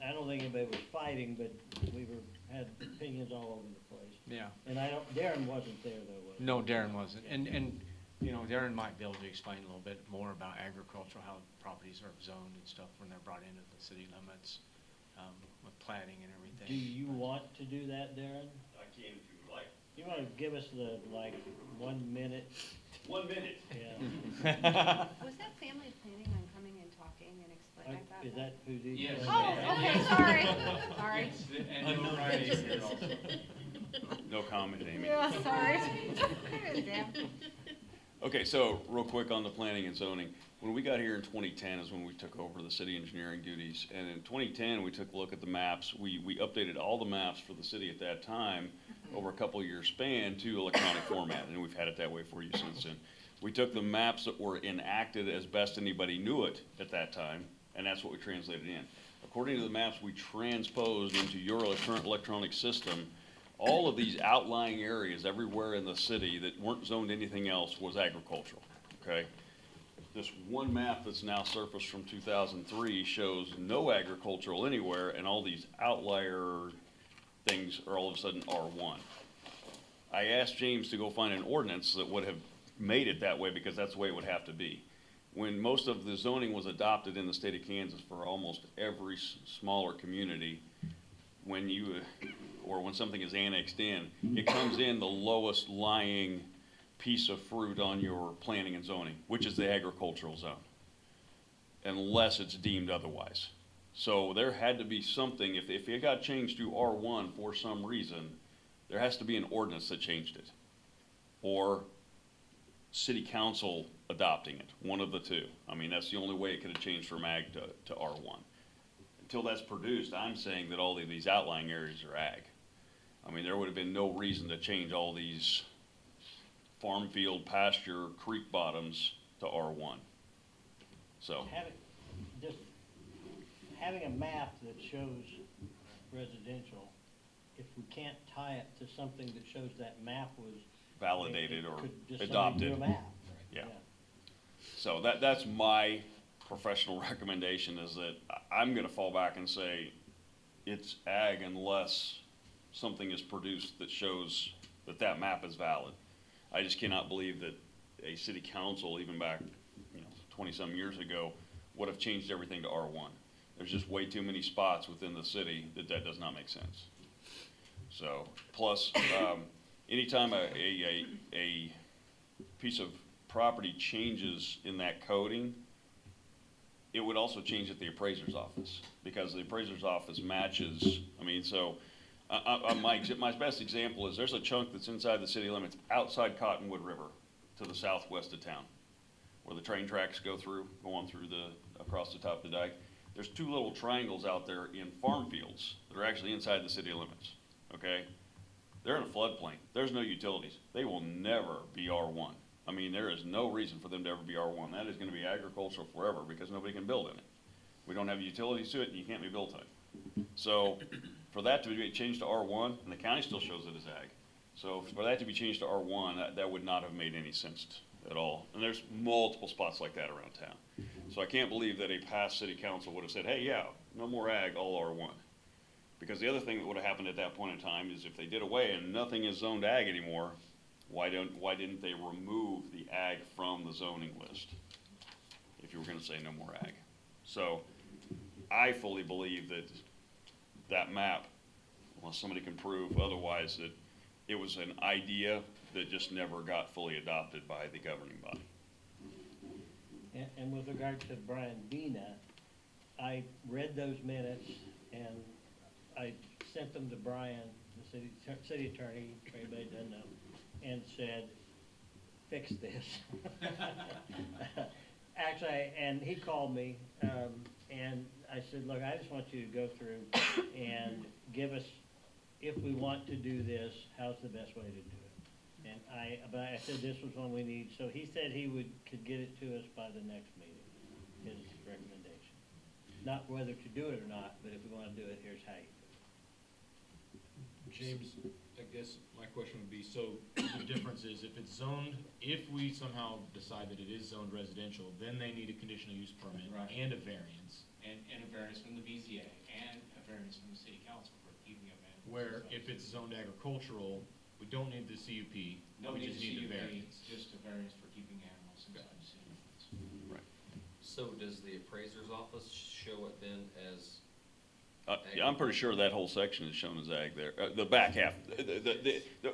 I don't think anybody was fighting, but we had opinions all over the place. Yeah. And Darren wasn't there though, was he? No, Darren wasn't. And You know, Darren might be able to explain a little bit more about agricultural, how properties are zoned and stuff when they're brought into the city limits, with planning and everything. Do you want to do that, Darren? I can if you would like. You wanna give us the, like, 1 minute? 1 minute. Yeah. Was that family planning on coming and talking and explaining that? Is that who these? Yes. Oh, okay, sorry, sorry. And no Fridays here also. No comment, Amy. Yeah, sorry. Damn. Okay, so real quick on the planning and zoning. When we got here in 2010 is when we took over the city engineering duties. And in 2010, we took a look at the maps. We updated all the maps for the city at that time over a couple of year span to electronic format, and we've had it that way for you since then. We took the maps that were enacted as best anybody knew it at that time, and that's what we translated in. According to the maps we transposed into your current electronic system, all of these outlying areas everywhere in the city that weren't zoned anything else was agricultural, okay? This one map that's now surfaced from 2003 shows no agricultural anywhere, and all these outlier things are all of a sudden R1. I asked James to go find an ordinance that would have made it that way because that's the way it would have to be. When most of the zoning was adopted in the state of Kansas for almost every smaller community, when you, or when something is annexed in, it comes in the lowest lying piece of fruit on your planning and zoning, which is the agricultural zone, unless it's deemed otherwise. So there had to be something, if it got changed to R1 for some reason, there has to be an ordinance that changed it, or city council adopting it, one of the two. I mean, that's the only way it could have changed from ag to R1. Until that's produced, I'm saying that all of these outlying areas are ag. I mean, there would have been no reason to change all these farm field, pasture, creek bottoms to R1. So. Having a map that shows residential, if we can't tie it to something that shows that map was Validated or could just adopted. somebody do a map. Yeah. So that's my professional recommendation, is that I'm gonna fall back and say it's ag unless something is produced that shows that that map is valid. I just cannot believe that a city council, even back, 20-some years ago, would have changed everything to R1. There's just way too many spots within the city that does not make sense. So, plus, anytime a piece of property changes in that coding, it would also change at the appraiser's office, because the appraiser's office matches, so, my best example is there's a chunk that's inside the city limits outside Cottonwood River to the southwest of town, where the train tracks go on through across the top of the dike. There's two little triangles out there in farm fields that are actually inside the city limits, okay? They're in a floodplain. There's no utilities. They will never be R1. There is no reason for them to ever be R1. That is gonna be agricultural forever because nobody can build in it. We don't have utilities to it, and you can't be built on it. So for that to be changed to R1, and the county still shows it as ag. So for that to be changed to R1, that would not have made any sense at all. And there's multiple spots like that around town. So I can't believe that a past city council would have said, hey, yeah, no more ag, all R1. Because the other thing that would have happened at that point in time is if they did away and nothing is zoned ag anymore, why didn't they remove the ag from the zoning list? If you were gonna say no more ag. So I fully believe that that map, unless somebody can prove otherwise, that it was an idea that just never got fully adopted by the governing body. And with regard to Brian Vina, I read those minutes and I sent them to Brian, the city attorney, if anybody doesn't know, and said, fix this. Actually, and he called me, and I said, look, I just want you to go through and give us, if we want to do this, how's the best way to do it? And but I said this was one we need, so he said he could get it to us by the next meeting, his recommendation. Not whether to do it or not, but if we wanna do it, here's how you do it. James, I guess my question would be, so the difference is if it's zoned, if we somehow decide that it is zoned residential, then they need a conditional use permit and a variance. And a variance from the BZA and a variance from the city council for keeping of animals. Where if it's zoned agricultural, We don't need the CUP. No We need just to need the CUP, variance. just a variance for keeping animals inside the city limits. Right. So does the appraiser's office show it then as? Yeah, I'm pretty sure that whole section is shown as ag there, the back half.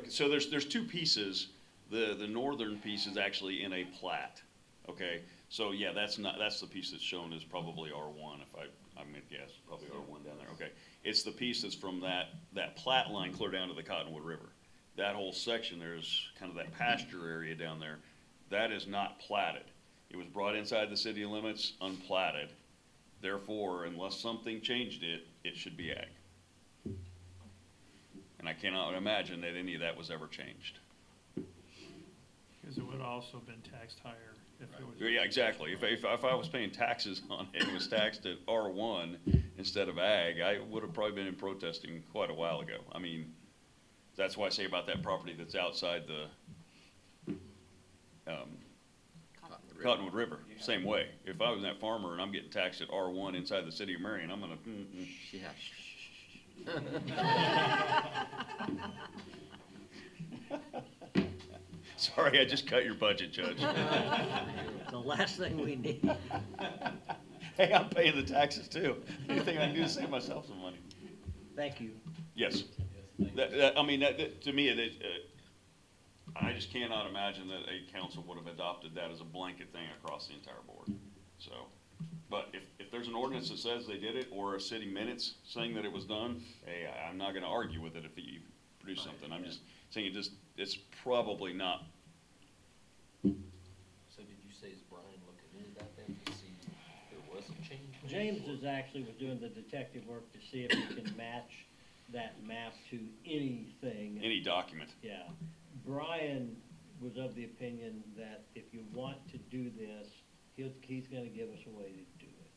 So there's two pieces. The northern piece is actually in a plat, okay? So yeah, that's the piece that's shown as probably R1, if I'm gonna guess, probably R1 down there, okay? It's the piece that's from that plat line clear down to the Cottonwood River. That whole section, there's kind of that pasture area down there, that is not platted. It was brought inside the city limits, unplatted. Therefore, unless something changed it, it should be ag. And I cannot imagine that any of that was ever changed. Because it would have also been taxed higher if it was. Yeah, exactly. If I was paying taxes on it, it was taxed at R1 instead of ag, I would have probably been in protesting quite a while ago. I mean, that's why I say about that property that's outside the Cottonwood River, same way. If I was that farmer and I'm getting taxed at R1 inside the city of Marion, I'm gonna, Sorry, I just cut your budget, Judge. The last thing we need. Hey, I'm paying the taxes too. Anything I can do to save myself some money. Thank you. Yes. I mean, to me, I just cannot imagine that a council would have adopted that as a blanket thing across the entire board. So, but if there's an ordinance that says they did it, or a city minutes saying that it was done, hey, I'm not gonna argue with it if you produce something. I'm just saying it's probably not. So did you say, is Brian looking into that then to see if there was a change? James was doing the detective work to see if he can match that map to anything. Any document. Yeah. Brian was of the opinion that if you want to do this, he's gonna give us a way to do it,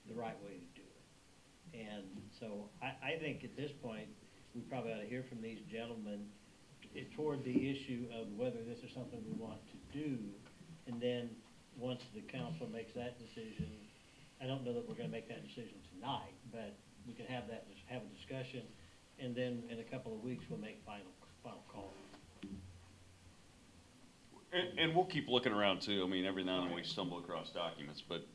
the right way to do it. And so I think at this point, we probably ought to hear from these gentlemen toward the issue of whether this is something we want to do. And then, once the council makes that decision, I don't know that we're gonna make that decision tonight, but we can have a discussion, and then in a couple of weeks, we'll make final call. And we'll keep looking around too. I mean, every now and then we stumble across documents, but.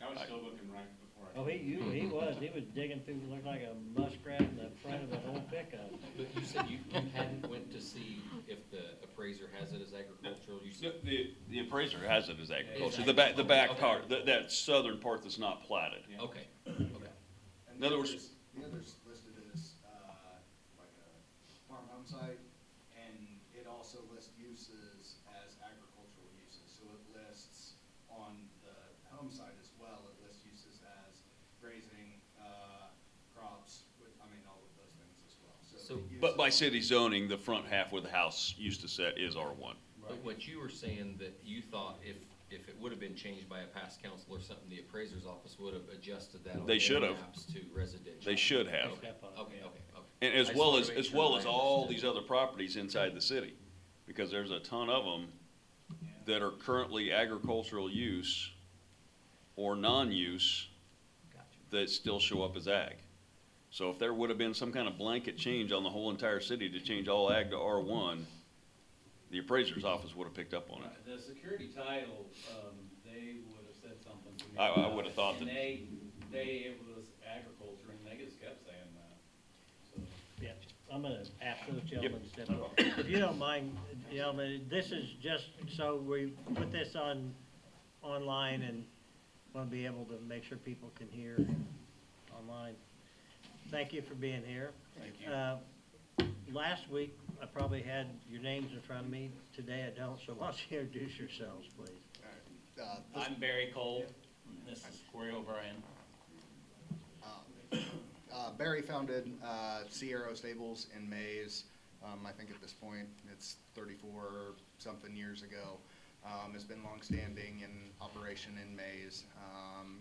I was still looking right before I. Oh, he was digging through, looked like a muskrat in the front of an old pickup. But you said you hadn't went to see if the appraiser has it as agricultural, you said? The appraiser has it as agriculture, the back part, that southern part that's not platted. Okay. In other words. The other's listed as, like a farm home site, and it also lists uses as agricultural uses. So it lists on the home site as well, it lists uses as grazing, crops, all of those things as well. So But by city zoning, the front half where the house used to sit is R1. But what you were saying, that you thought if it would have been changed by a past council or something, the appraiser's office would have adjusted that on They their should have. maps to residential. They should have. Okay. And I as just well wanted as, to make as sure well I as all understood. these other properties inside the city, because there's a ton of them that are currently agricultural use or non-use that still show up as ag. So if there would have been some kind of blanket change on the whole entire city to change all ag to R1, the appraiser's office would have picked up on it. The security title, they would have said something to me. I would have thought and that. it was agriculture, and they just kept saying that, so. Yeah, I'm gonna ask those gentlemen to step up. If you don't mind, gentlemen, this is just, so we put this online and wanna be able to make sure people can hear online. Thank you for being here. Thank you. Last week, I probably had your names in front of me. Today I don't, so why don't you introduce yourselves, please? I'm Barry Cole. This is Corey O'Brien. Barry founded Sierra Stables in Mays. I think at this point it's 34-something years ago. It's been longstanding in operation in Mays,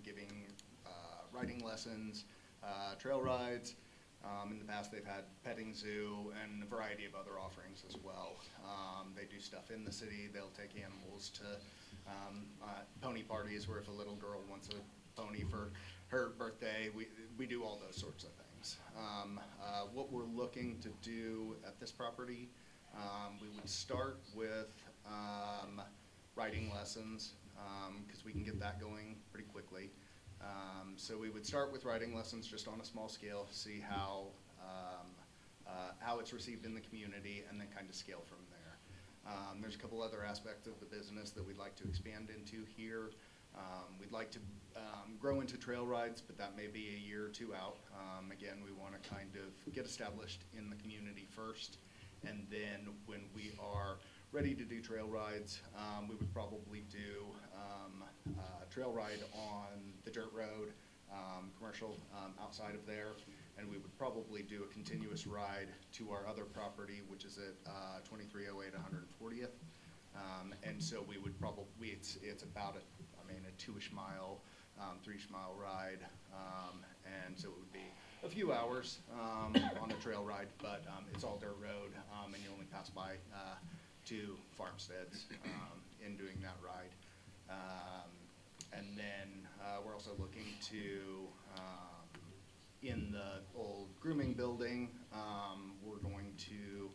giving riding lessons, trail rides. In the past, they've had petting zoo and a variety of other offerings as well. They do stuff in the city. They'll take animals to pony parties, where if a little girl wants a pony for her birthday, we do all those sorts of things. What we're looking to do at this property We would start with riding lessons, because we can get that going pretty quickly. So we would start with riding lessons just on a small scale, see how it's received in the community, and then kind of scale from there. There's a couple other aspects of the business that we'd like to expand into here. We'd like to grow into trail rides, but that may be a year or two out. Again, we want to kind of get established in the community first, and then when we are ready to do trail rides, we would probably do a trail ride on the dirt road, commercial, outside of there, and we would probably do a continuous ride to our other property, which is at 2308 140th. And so we would probably, it's about a 2-ish mile, 3-ish mile ride, and so it would be a few hours on a trail ride, but it's all dirt road, and you only pass by 2 farmsteads in doing that ride. And then we're also looking to, in the old grooming building, we're going to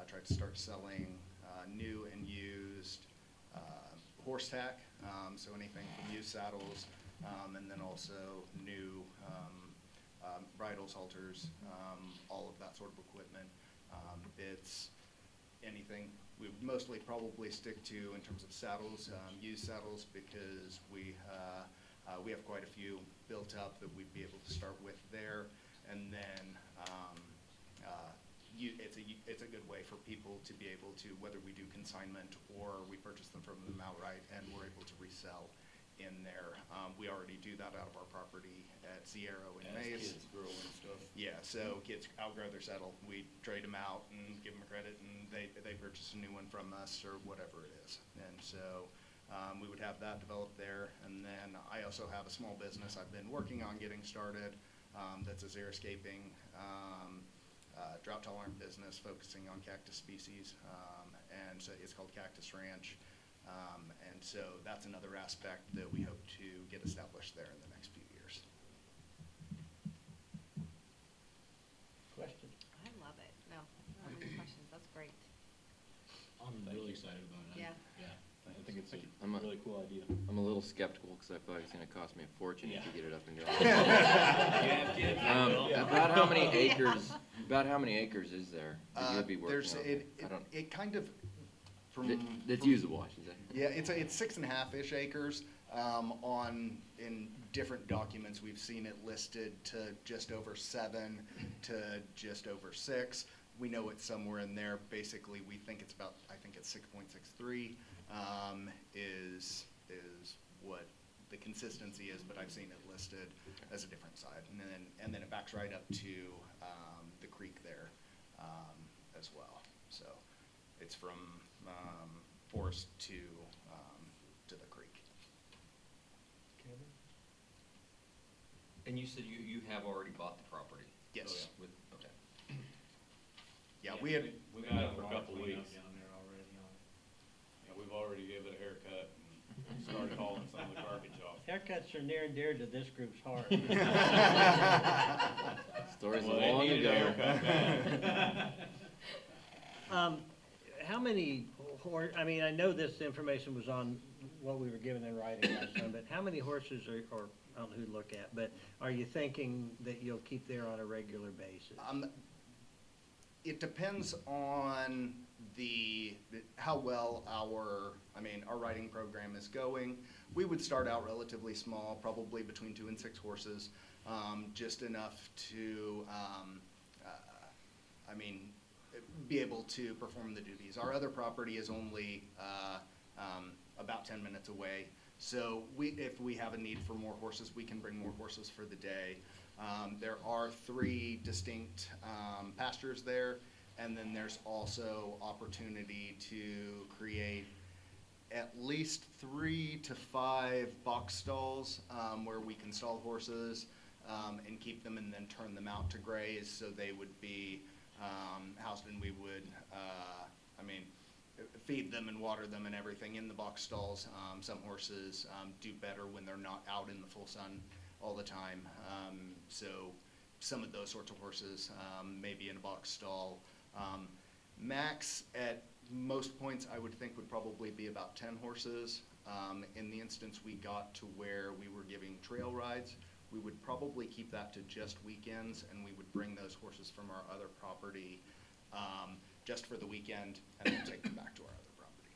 try to start selling new and used horse tack, so anything from used saddles, and then also new bridles, halters, all of that sort of equipment. It's anything. We would mostly probably stick to, in terms of saddles, used saddles, because we have quite a few built up that we'd be able to start with there, and then it's a good way for people to be able to, whether we do consignment or we purchase them from them outright, and we're able to resell in there. We already do that out of our property at Sierra and Mays. Kids grow and stuff. Yeah, so kids outgrow their saddle. We trade them out and give them a credit, and they purchase a new one from us or whatever it is. And so we would have that developed there. And then I also have a small business I've been working on getting started that's a xeriscaping, drought-tolerant business focusing on cactus species. And so it's called Cactus Ranch. And so that's another aspect that we hope to get established there in the next few years. Question? I love it. No, I don't have any questions. That's great. I'm really excited about it. Yeah. I think it's a I'm a- really cool idea. I'm a little skeptical because I feel like it's gonna cost me a fortune if you get it up and going. You have kids, you will. About how many acres is there that you'll be working on? It kind of, That's usable, I should say. yeah, it's 6.5-ish acres. In different documents, we've seen it listed to just over 7 to just over 6. We know it's somewhere in there. Basically, we think it's about, I think it's 6.63 is what the consistency is, but I've seen it listed as a different side. And then it backs right up to the creek there as well. So it's from forest to the creek. And you said you have already bought the property? Yes. Okay. Yeah, we had. We've had it for a couple weeks. Down there already on it. Yeah, we've already gave it a haircut and started hauling some of the garbage off. Haircuts are near and dear to this group's heart. Stories Well, they long needed a ago. haircut bad. How many I mean, I know this information was on what we were given in writing last time, but how many horses or I don't know who to look at, but are you thinking that you'll keep there on a regular basis? It depends on how well our riding program is going. We would start out relatively small, probably between 2 and 6 horses, just enough to, be able to perform the duties. Our other property is only about 10 minutes away, so if we have a need for more horses, we can bring more horses for the day. There are 3 distinct pastures there, and then there's also opportunity to create at least 3 to 5 box stalls where we can stall horses and keep them and then turn them out to graze, so they would be housed, and we would feed them and water them and everything in the box stalls. Some horses do better when they're not out in the full sun all the time, so some of those sorts of horses may be in a box stall. Max at most points, I would think would probably be about 10 horses. In the instance we got to where we were giving trail rides, we would probably keep that to just weekends, and we would bring those horses from our other property just for the weekend, and then take them back to our other property.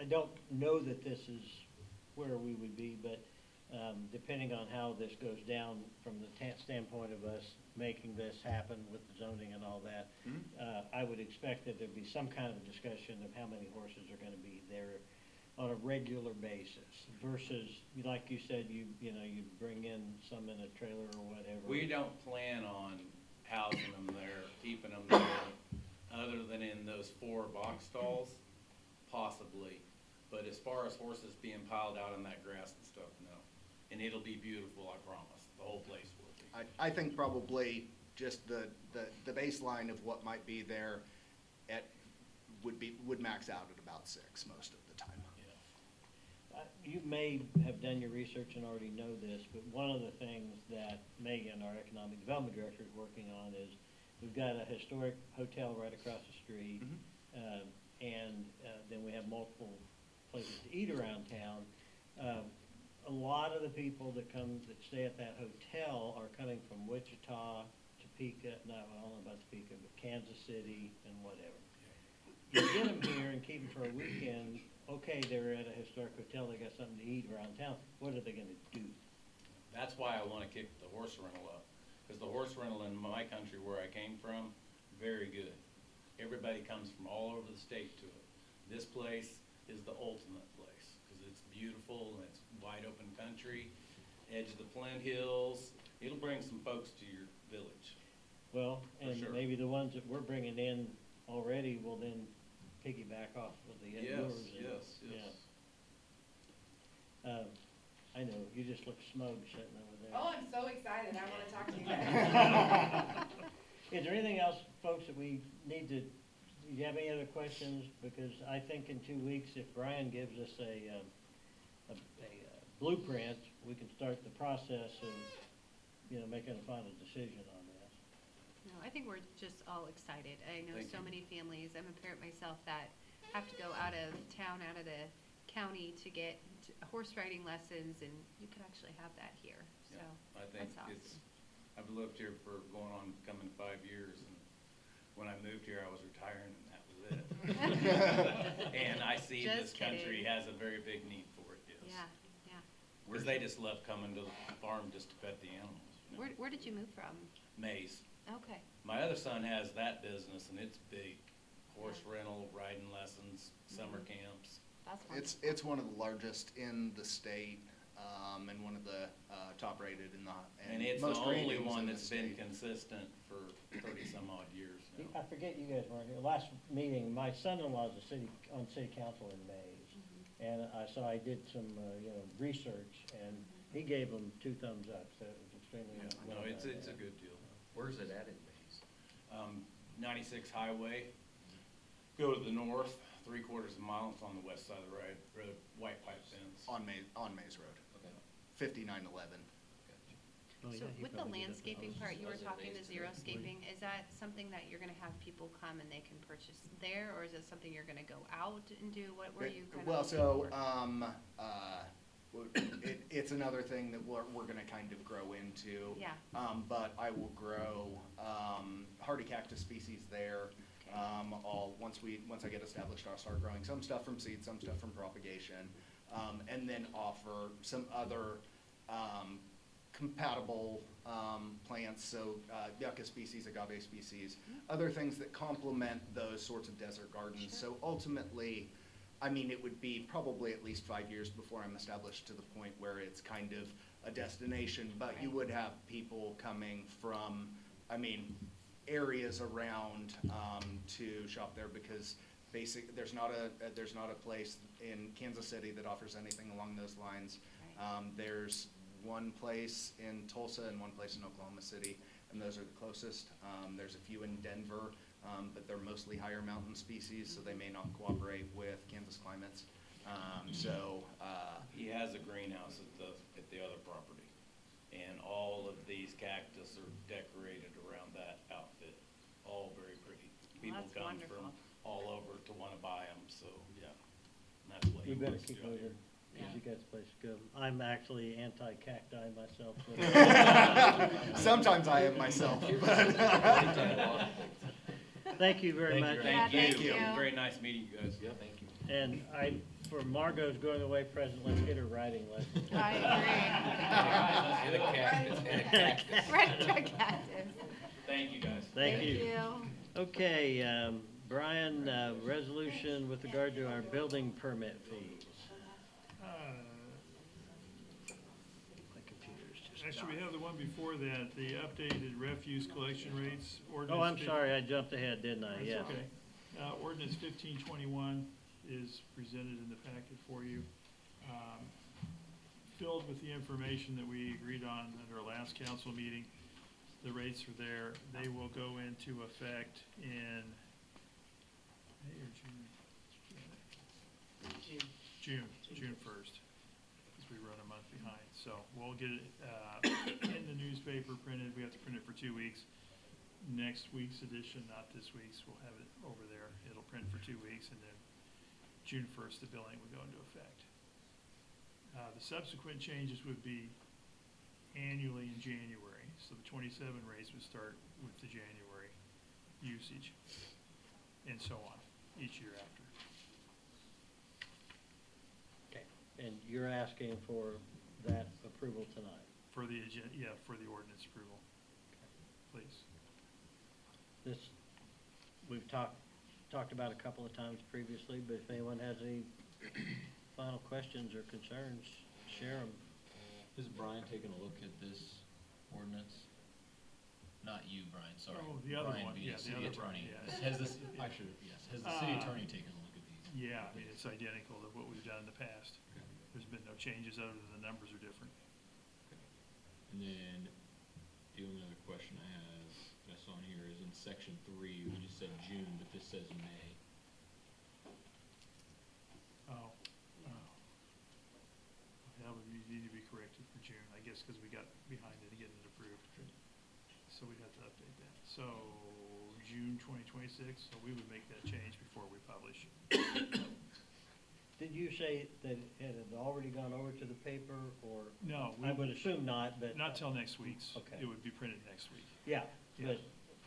I don't know that this is where we would be, but depending on how this goes down from the standpoint of us making this happen with the zoning and all that, I would expect that there'd be some kind of a discussion of how many horses are gonna be there on a regular basis versus, like you said, you bring in some in a trailer or whatever. We don't plan on housing them there, keeping them there, other than in those 4 box stalls, possibly. But as far as horses being piled out on that grass and stuff, no. And it'll be beautiful, I promise. The whole place will be. I think probably just the baseline of what might be there would max out at about 6 most of the time. You may have done your research and already know this, but one of the things that Megan, our economic development director, is working on is we've got a historic hotel right across the street, and then we have multiple places to eat around town. A lot of the people that stay at that hotel are coming from Wichita, Topeka, I don't know about Topeka, but Kansas City and whatever. You get them here and keep them for a weekend. Okay, they're at a historic hotel, they got something to eat around town. What are they gonna do? That's why I want to kick the horse rental up. Because the horse rental in my country where I came from, very good. Everybody comes from all over the state to it. This place is the ultimate place because it's beautiful and it's wide open country, edge of the Flint Hills. It'll bring some folks to your village. Well, and sure. maybe the ones that we're bringing in already will then piggyback off of the yours. Yes. I know, you just look smug sitting over there. Oh, I'm so excited. I want to talk to you guys. Is there anything else, folks, that we need to, do you have any other questions? Because I think in 2 weeks, if Brian gives us a blueprint, we can start the process of, making a final decision on this. No, I think we're just all excited. I know so many families, I'm a parent myself, that have to go out of town, out of the county to get horse riding lessons, and you could actually have that here, so I think that's awesome. I've lived here for going on coming 5 years, and when I moved here, I was retiring, and that was it. And I see this country has a very big need for it, yes. Yeah. Because they just love coming to the farm just to pet the animals. Where did you move from? Mays. Okay. My other son has that business, and it's big. Horse rental, riding lessons, summer camps. That's wonderful. It's one of the largest in the state, and one of the top rated in the And it's the most only ratings one in the that's been state. consistent for 30 some odd years now. I forget you guys weren't here. Last meeting, my son-in-law's on city council in Mays. And so I did some, research, and he gave them 2 thumbs up, so it was extremely well done. It's a good deal. Where's it at in Mays? 96 Highway, go to the north, 3/4 of a mile, it's on the west side of the road, white pipe fence. On Mays Road. Okay. 5911. So with the landscaping part, you were talking the xeriscaping, is that something that you're gonna have people come and they can purchase there, or is it something you're gonna go out and do? What were you kind of? Well, so, it's another thing that we're gonna kind of grow into. Yeah. But I will grow, hardy cactus species there. Once I get established, I'll start growing some stuff from seed, some stuff from propagation, and then offer some other, compatible plants, so yucca species, agave species, other things that complement those sorts of desert gardens. So ultimately, I mean, it would be probably at least 5 years before I'm established to the point where it's kind of a destination, but you would have people coming from, areas around to shop there, because there's not a place in Kansas City that offers anything along those lines. There's one place in Tulsa and one place in Oklahoma City, and those are the closest. There's a few in Denver, but they're mostly higher mountain species, so they may not cooperate with Kansas climates. He has a greenhouse at the other property, and all of these cactus are decorated around that outfit, all very pretty. people That's come wonderful. from all over to wanna buy them, so, yeah. And that's what he We better wants to keep do out moving, here. because you got a place to go. I'm actually anti-cacti myself. Sometimes I am myself, but. Thank you very much. Yeah, thank you. Very nice meeting you guys. Yeah, thank you. And for Margot's going away present, let's get her writing lesson. I And a cactus, and a cactus. agree. Right to a cactus. Thank you, guys. Thank you. Okay, Brian, resolution with regard to our building permit fees. My computer's just Actually, we have the one before that, the updated refuse collection rates. Oh, I'm Ordinance sorry, I jumped ahead, didn't I? That's Yeah. okay. Ordinance 1521 is presented in the packet for you. Filled with the information that we agreed on at our last council meeting. The rates are there. They will go into effect in May or June? June 1st, because we run a month behind. So we'll get it in the newspaper printed. We have to print it for 2 weeks. Next week's edition, not this week's, we'll have it over there. It'll print for 2 weeks, and then June 1st, the billing will go into effect. The subsequent changes would be annually in January. So the 27 rates would start with the January usage, and so on, each year after. Okay, and you're asking for that approval tonight? For the for the ordinance approval, please. This, we've talked about a couple of times previously, but if anyone has any final questions or concerns, share them. Has Brian taken a look at this ordinance? Not you, Brian, sorry. Oh, the other Brian one, being yeah, city the other one, attorney. yeah. Has this, actually, yes, has the city attorney taken a look at these? Yeah, I mean, it's identical to what we've done in the past. There's been no changes other than the numbers are different. And then, the only other question I have, that I saw in here is in section 3, we just said June, but this says May. Oh. That would need to be corrected for June, I guess, because we got behind it to getting it approved. So we'd have to update that. So June 2026, so we would make that change before we publish. Did you say that it had already gone over to the paper, or? No. I would assume not, but. Not till next week's. Okay. It would be printed next week. Yeah, Yeah.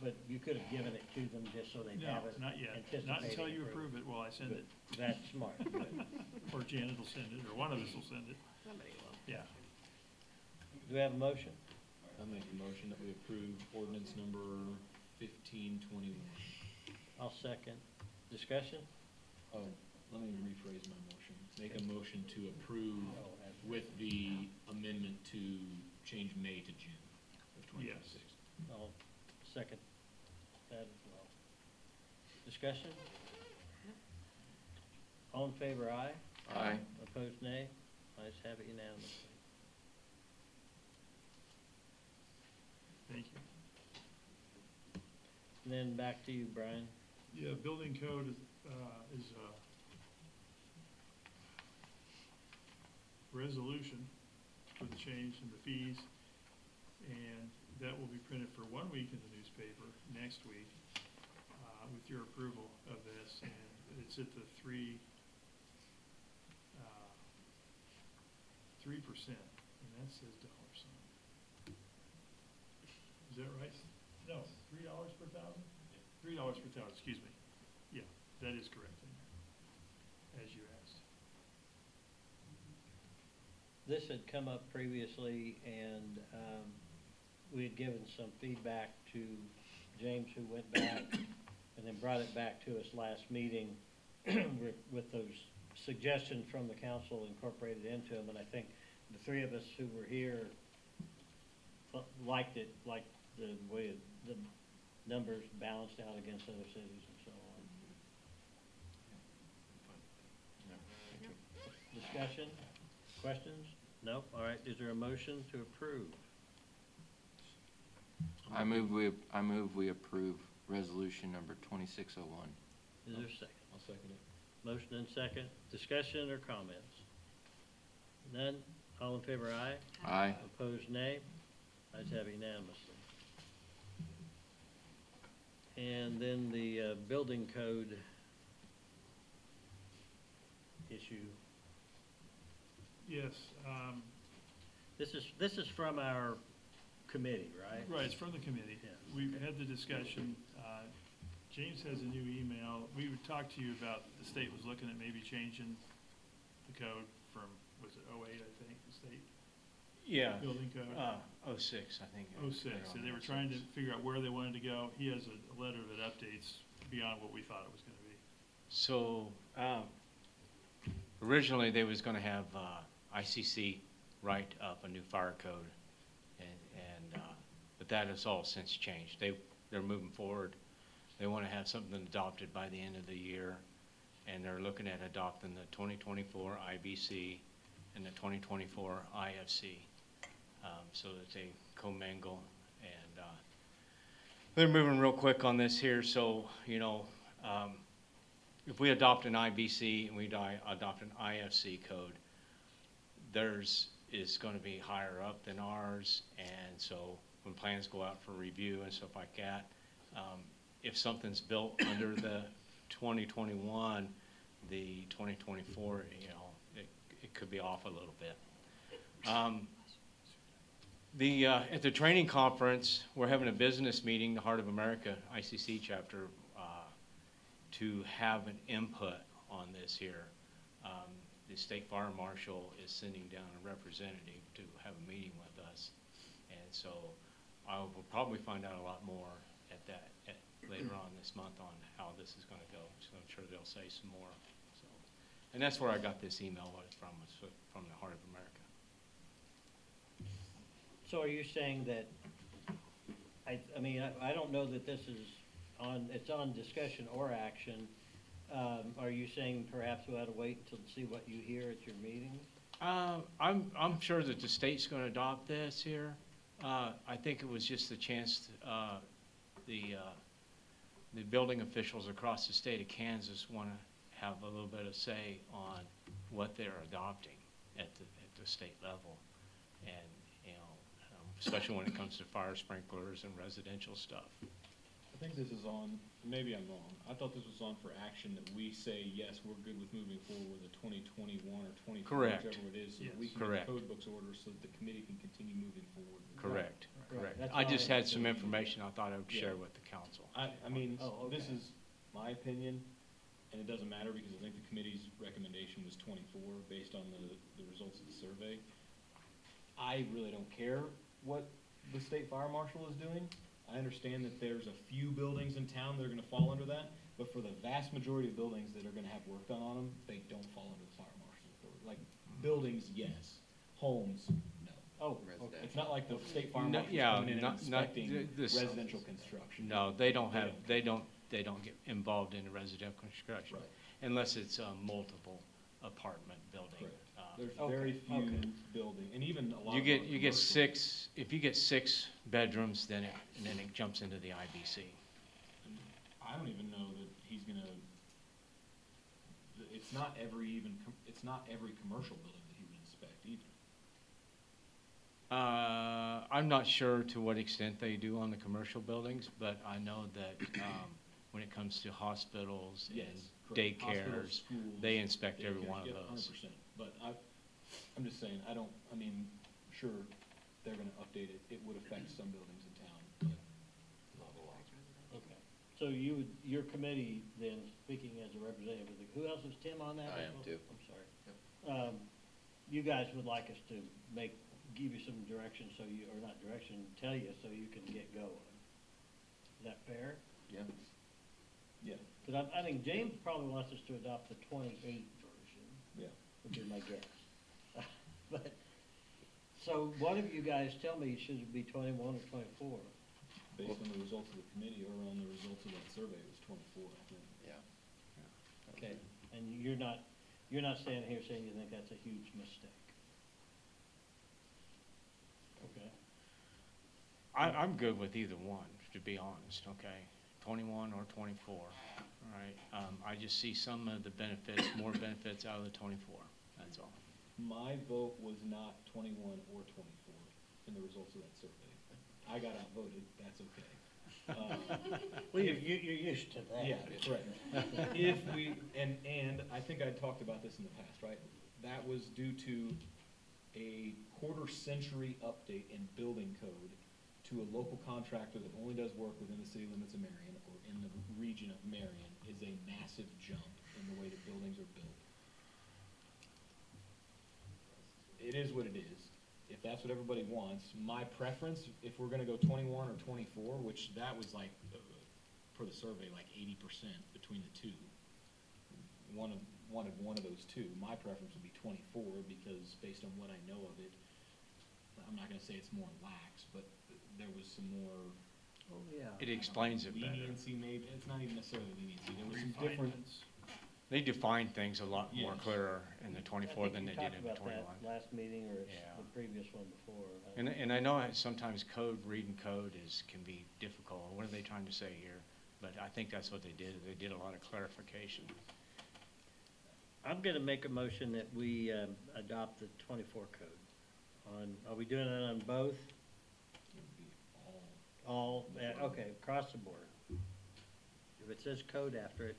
but you could have given it to them just so they No, have it. not yet. anticipating Not until you approval. approve it will I send it. That's smart. Good. Or Janet will send it, or one of us will send it. Somebody will. Yeah. Do we have a motion? I'll make a motion that we approve ordinance number 1521. I'll second. Discussion? Oh, let me rephrase my motion. Make a motion to approve with the amendment to change May to June of 2026. I'll second that as well. Discussion? All in favor, aye? Aye. Opposed, nay? Ayes have it unanimously. Thank you. And then back to you, Brian. Yeah, building code is a resolution for the change in the fees, and that will be printed for 1 week in the newspaper next week with your approval of this, and it's at the 3%, and that says dollar sign. Is that right? No, $3 per thousand? $3 per thousand, excuse me. Yeah, that is correct in there, as you asked. This had come up previously, and we had given some feedback to James, who went back and then brought it back to us last meeting with those suggestions from the council incorporated into them. And I think the three of us who were here liked it, liked the way the numbers balanced out against other cities and so on. Discussion? Questions? No? All right. Is there a motion to approve? I move we approve resolution number 2601. Is there a second? I'll second it. Motion and second. Discussion or comments? None? All in favor, aye? Aye. Opposed, nay? Ayes have unanimously. And then the building code issue. Yes, This is from our committee, right? right, it's from the committee. Yeah. We've had the discussion. James has a new email. We would talk to you about, the state was looking at maybe changing the code from, was it '08, I think, the state Yeah, building code? 06, I think. '06, and they were trying to figure out where they wanted to go. He has a letter that updates beyond what we thought it was gonna be. So, originally, they was gonna have, ICC write up a new fire code, but that has all since changed. They're moving forward. They wanna have something adopted by the end of the year, and they're looking at adopting the 2024 IBC and the 2024 IFC, so that they commingle, and, they're moving real quick on this here, so, you know, if we adopt an IBC and we adopt an IFC code, theirs is gonna be higher up than ours, and so when plans go out for review and stuff like that, if something's built under the 2021, the 2024, you know, it could be off a little bit. At the training conference, we're having a business meeting, the Heart of America ICC chapter, to have an input on this here. The state fire marshal is sending down a representative to have a meeting with us, and so I will probably find out a lot more later on this month on how this is going to go. So I'm sure they'll say some more. So, and that's where I got this email from the Heart of America. So are you saying that, I mean, I don't know that this is it's on discussion or action. Are you saying perhaps we ought to wait until to see what you hear at your meeting? I'm sure that the state's going to adopt this here. I think it was just the chance, the building officials across the state of Kansas want to have a little bit of say on what they're adopting at the state level. And, you know, especially when it comes to fire sprinklers and residential stuff. I think this is on, maybe I'm wrong, I thought this was on for action, that we say, yes, we're good with moving forward with a 2021 or 24, Correct. whichever it is, so that we can Correct. get code books ordered so that the committee can continue moving forward. Correct, Right. correct. That's I all just I had some understood. information I thought I would Yeah. share with the council. I mean, Oh, okay. this is my opinion, and it doesn't matter because I think the committee's recommendation was 24 based on the results of the survey. I really don't care what the state fire marshal is doing. I understand that there's a few buildings in town that are gonna fall under that, but for the vast majority of buildings that are gonna have work done on them, they don't fall under the fire marshal's authority. Like, buildings, yes. Homes, no. Oh, Okay. It's not like the state fire No, marshal's yeah, coming in and not inspecting this- residential construction. No, they don't get involved in the residential construction. Right. Unless it's a multiple apartment building. Correct. Uh, There's Okay, very few okay. building, and even a lot You of get, our you get commercial- six, if you get 6 bedrooms, then it jumps into the IBC. I don't even know that he's gonna, it's not every commercial building that he would inspect either. I'm not sure to what extent they do on the commercial buildings, but I know that, when it comes to hospitals and Yes, correct. Hospitals, daycares, schools, they inspect every daycares, one of yep, those. 100%. But I'm just saying, sure, they're gonna update it, it would affect some buildings in town, but not a lot. Okay. So your committee then, speaking as a representative, who else is Tim on that? I am too. I'm sorry. You guys would like us to give you some direction or not direction, tell you so you can get going. Is that fair? Yeah. Yeah, Because I think James probably wants us to adopt the 28 version, yeah. would be my guess. But, so one of you guys tell me, should it be 21 or 24? Based on the results of the committee or on the results of that survey, it was 24, I think. Yeah. Okay, and you're not standing here saying you think that's a huge mistake? Okay. I'm good with either one, to be honest, okay? 21 or 24, all right? I just see some of the benefits, more benefits out of the 24, that's all. My vote was not 21 or 24 in the results of that survey. I got outvoted, that's okay. Well, you're used to that. Yeah, correct. If we, and I think I talked about this in the past, right? That was due to a quarter-century update in building code to a local contractor that only does work within the city limits of Marion or in the region of Marion is a massive jump in the way that buildings are built. It is what it is. If that's what everybody wants, my preference, if we're gonna go 21 or 24, which that was like, for the survey, like 80% between the two. Wanted one of those two. My preference would be 24 because based on what I know of it, I'm not gonna say it's more lax, but there was some more. Oh, yeah. It explains it better. Leniency, maybe. It's not even necessarily leniency. There was some different. Refinements. They define things a lot more Yes. clearer in the 24 than they did in the 21. I think you talked about that last meeting or Yeah. the previous one before. And I know sometimes reading code can be difficult. What are they trying to say here? But I think that's what they did. They did a lot of clarification. I'm gonna make a motion that we adopt the 24 code. Are we doing it on both? All, okay, across the board. If it says code after it,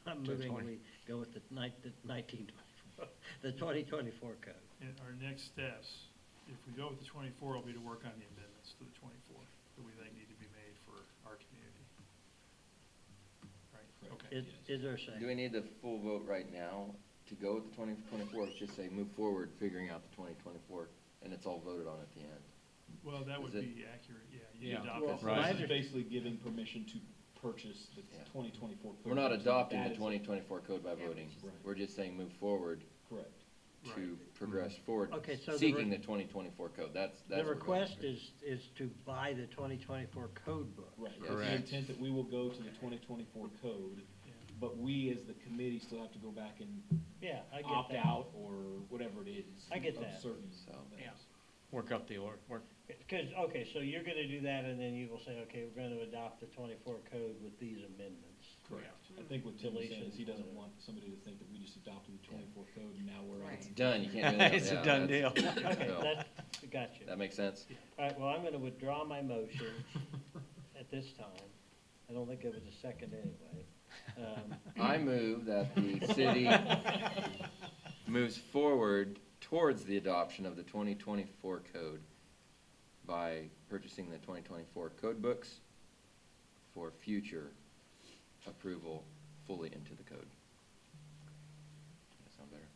I'm moving, we go with the 1924, the 2024 code. And our next steps, if we go with the 24, will be to work on the amendments to the 24 that we think need to be made for our community. Right, okay. Is there a second? Do we need the full vote right now to go with the 2024, or just say move forward, figuring out the 2024, and it's all voted on at the end? Well, that would Is it- be accurate, yeah. You Yeah. adopt Well, it. Right. This is basically giving permission to purchase the Yeah. 2024 code. We're not adopting That the is- 2024 code by voting. Right. We're just saying move forward Correct. to progress forward, Okay, so seeking the 2024 code. That's The what we're going request for. is to buy the 2024 code book. Right. Yes. It's the Correct. intent that we will go to the 2024 code, Yeah. but we as the committee still have to go back and Yeah, I get opt that. out or whatever it is. I get of that. certain So- things. Yeah. Work up the order. Because, okay, so you're gonna do that, and then you will say, okay, we're gonna adopt the 24 code with these amendments. Correct. I think what Tim was saying is he Deletions, doesn't whatever. want somebody to think that we just adopted the 24 code and now we're. It's done, you can't do anything It's a else. done That's- deal. Okay, So, that, gotcha. that makes sense? All right, well, I'm gonna withdraw my motion at this time. I don't think it was a second anyway. I move that the city moves forward towards the adoption of the 2024 code by purchasing the 2024 code books for future approval fully into the code. Does that sound better?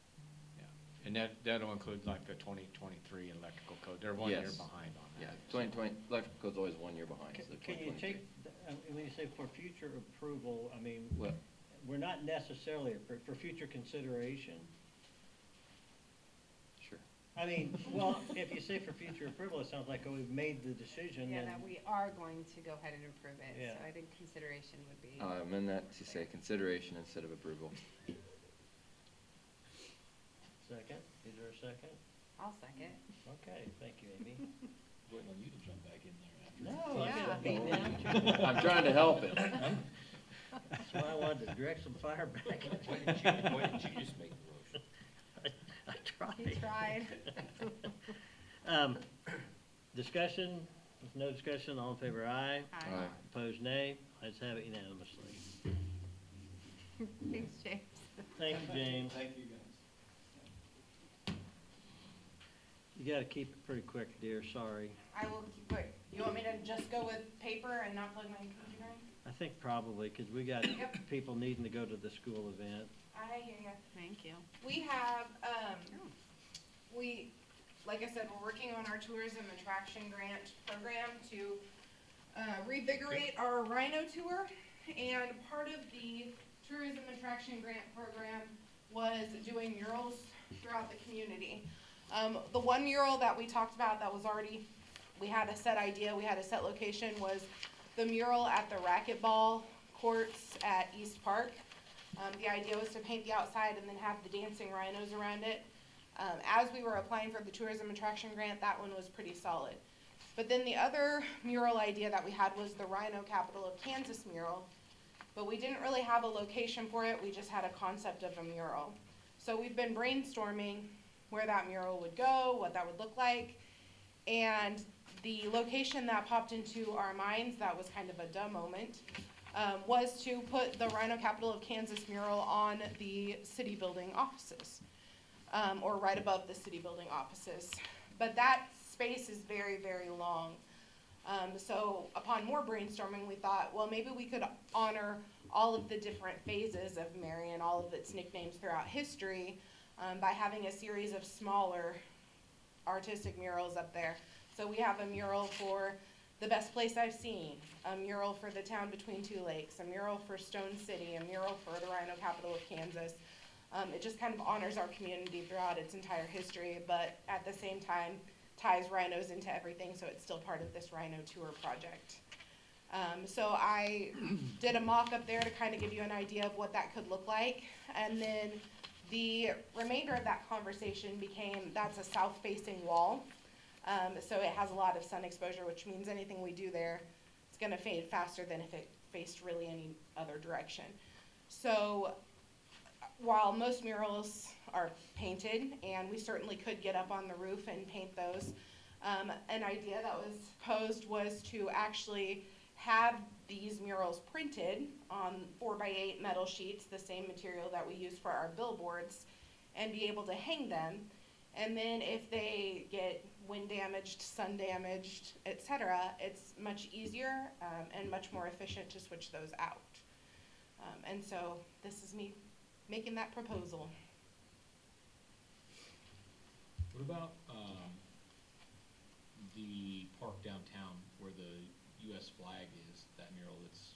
And that'll include like the 2023 electrical code. They're 1 year Yes. behind on Yeah, that. 2020, electrical code's always 1 year behind, so the Can you 2023. take, when you say for future approval, I mean, What? we're not necessarily, for future consideration. Sure. I mean, well, if you say for future approval, it sounds like, oh, we've made the decision, Yeah, and that we are going to go ahead and approve it, Yeah. so I think consideration would be. Amend that to say consideration instead of approval. Second, is there a second? I'll second. Okay, thank you, Amy. Waiting on you to jump back in there after. No, I Yeah. got beat down too. I'm trying to help it. That's why I wanted to direct some fire back. Why didn't you just make the motion? I tried. He tried. Discussion, if no discussion, all in favor, aye. Aye. Opposed, nay. Let's have it unanimously. Thanks, James. Thank you, James. Thank you, guys. You gotta keep it pretty quick, dear, sorry. I will keep quick. You want me to just go with paper and not plug my computer in? I think probably, because we got Yep. people needing to go to the school event. I hear ya. Thank you. We have, like I said, we're working on our tourism attraction grant program to revigorate our Rhino tour. And part of the tourism attraction grant program was doing murals throughout the community. The one mural that we talked about that was already, we had a set idea, we had a set location, was the mural at the racquetball courts at East Park. The idea was to paint the outside and then have the dancing rhinos around it. As we were applying for the tourism attraction grant, that one was pretty solid. But then the other mural idea that we had was the Rhino Capital of Kansas mural. But we didn't really have a location for it, we just had a concept of a mural. So we've been brainstorming where that mural would go, what that would look like. And the location that popped into our minds, that was kind of a dumb moment, was to put the Rhino Capital of Kansas mural on the city building offices, or right above the city building offices. But that space is very, very long. So upon more brainstorming, we thought, well, maybe we could honor all of the different phases of Marion, all of its nicknames throughout history, by having a series of smaller artistic murals up there. So we have a mural for the best place I've seen, a mural for the town between two lakes, a mural for Stone City, a mural for the Rhino Capital of Kansas. It just kind of honors our community throughout its entire history, but at the same time ties rhinos into everything, so it's still part of this Rhino Tour project. So I did a mock up there to kind of give you an idea of what that could look like, and then the remainder of that conversation became, that's a south-facing wall, so it has a lot of sun exposure, which means anything we do there, it's gonna fade faster than if it faced really any other direction. So while most murals are painted, and we certainly could get up on the roof and paint those, an idea that was posed was to actually have these murals printed on 4x8 metal sheets, the same material that we use for our billboards, and be able to hang them. And then if they get wind damaged, sun damaged, etc., it's much easier and much more efficient to switch those out. And so this is me making that proposal. What about the park downtown where the U.S. flag is, that mural that's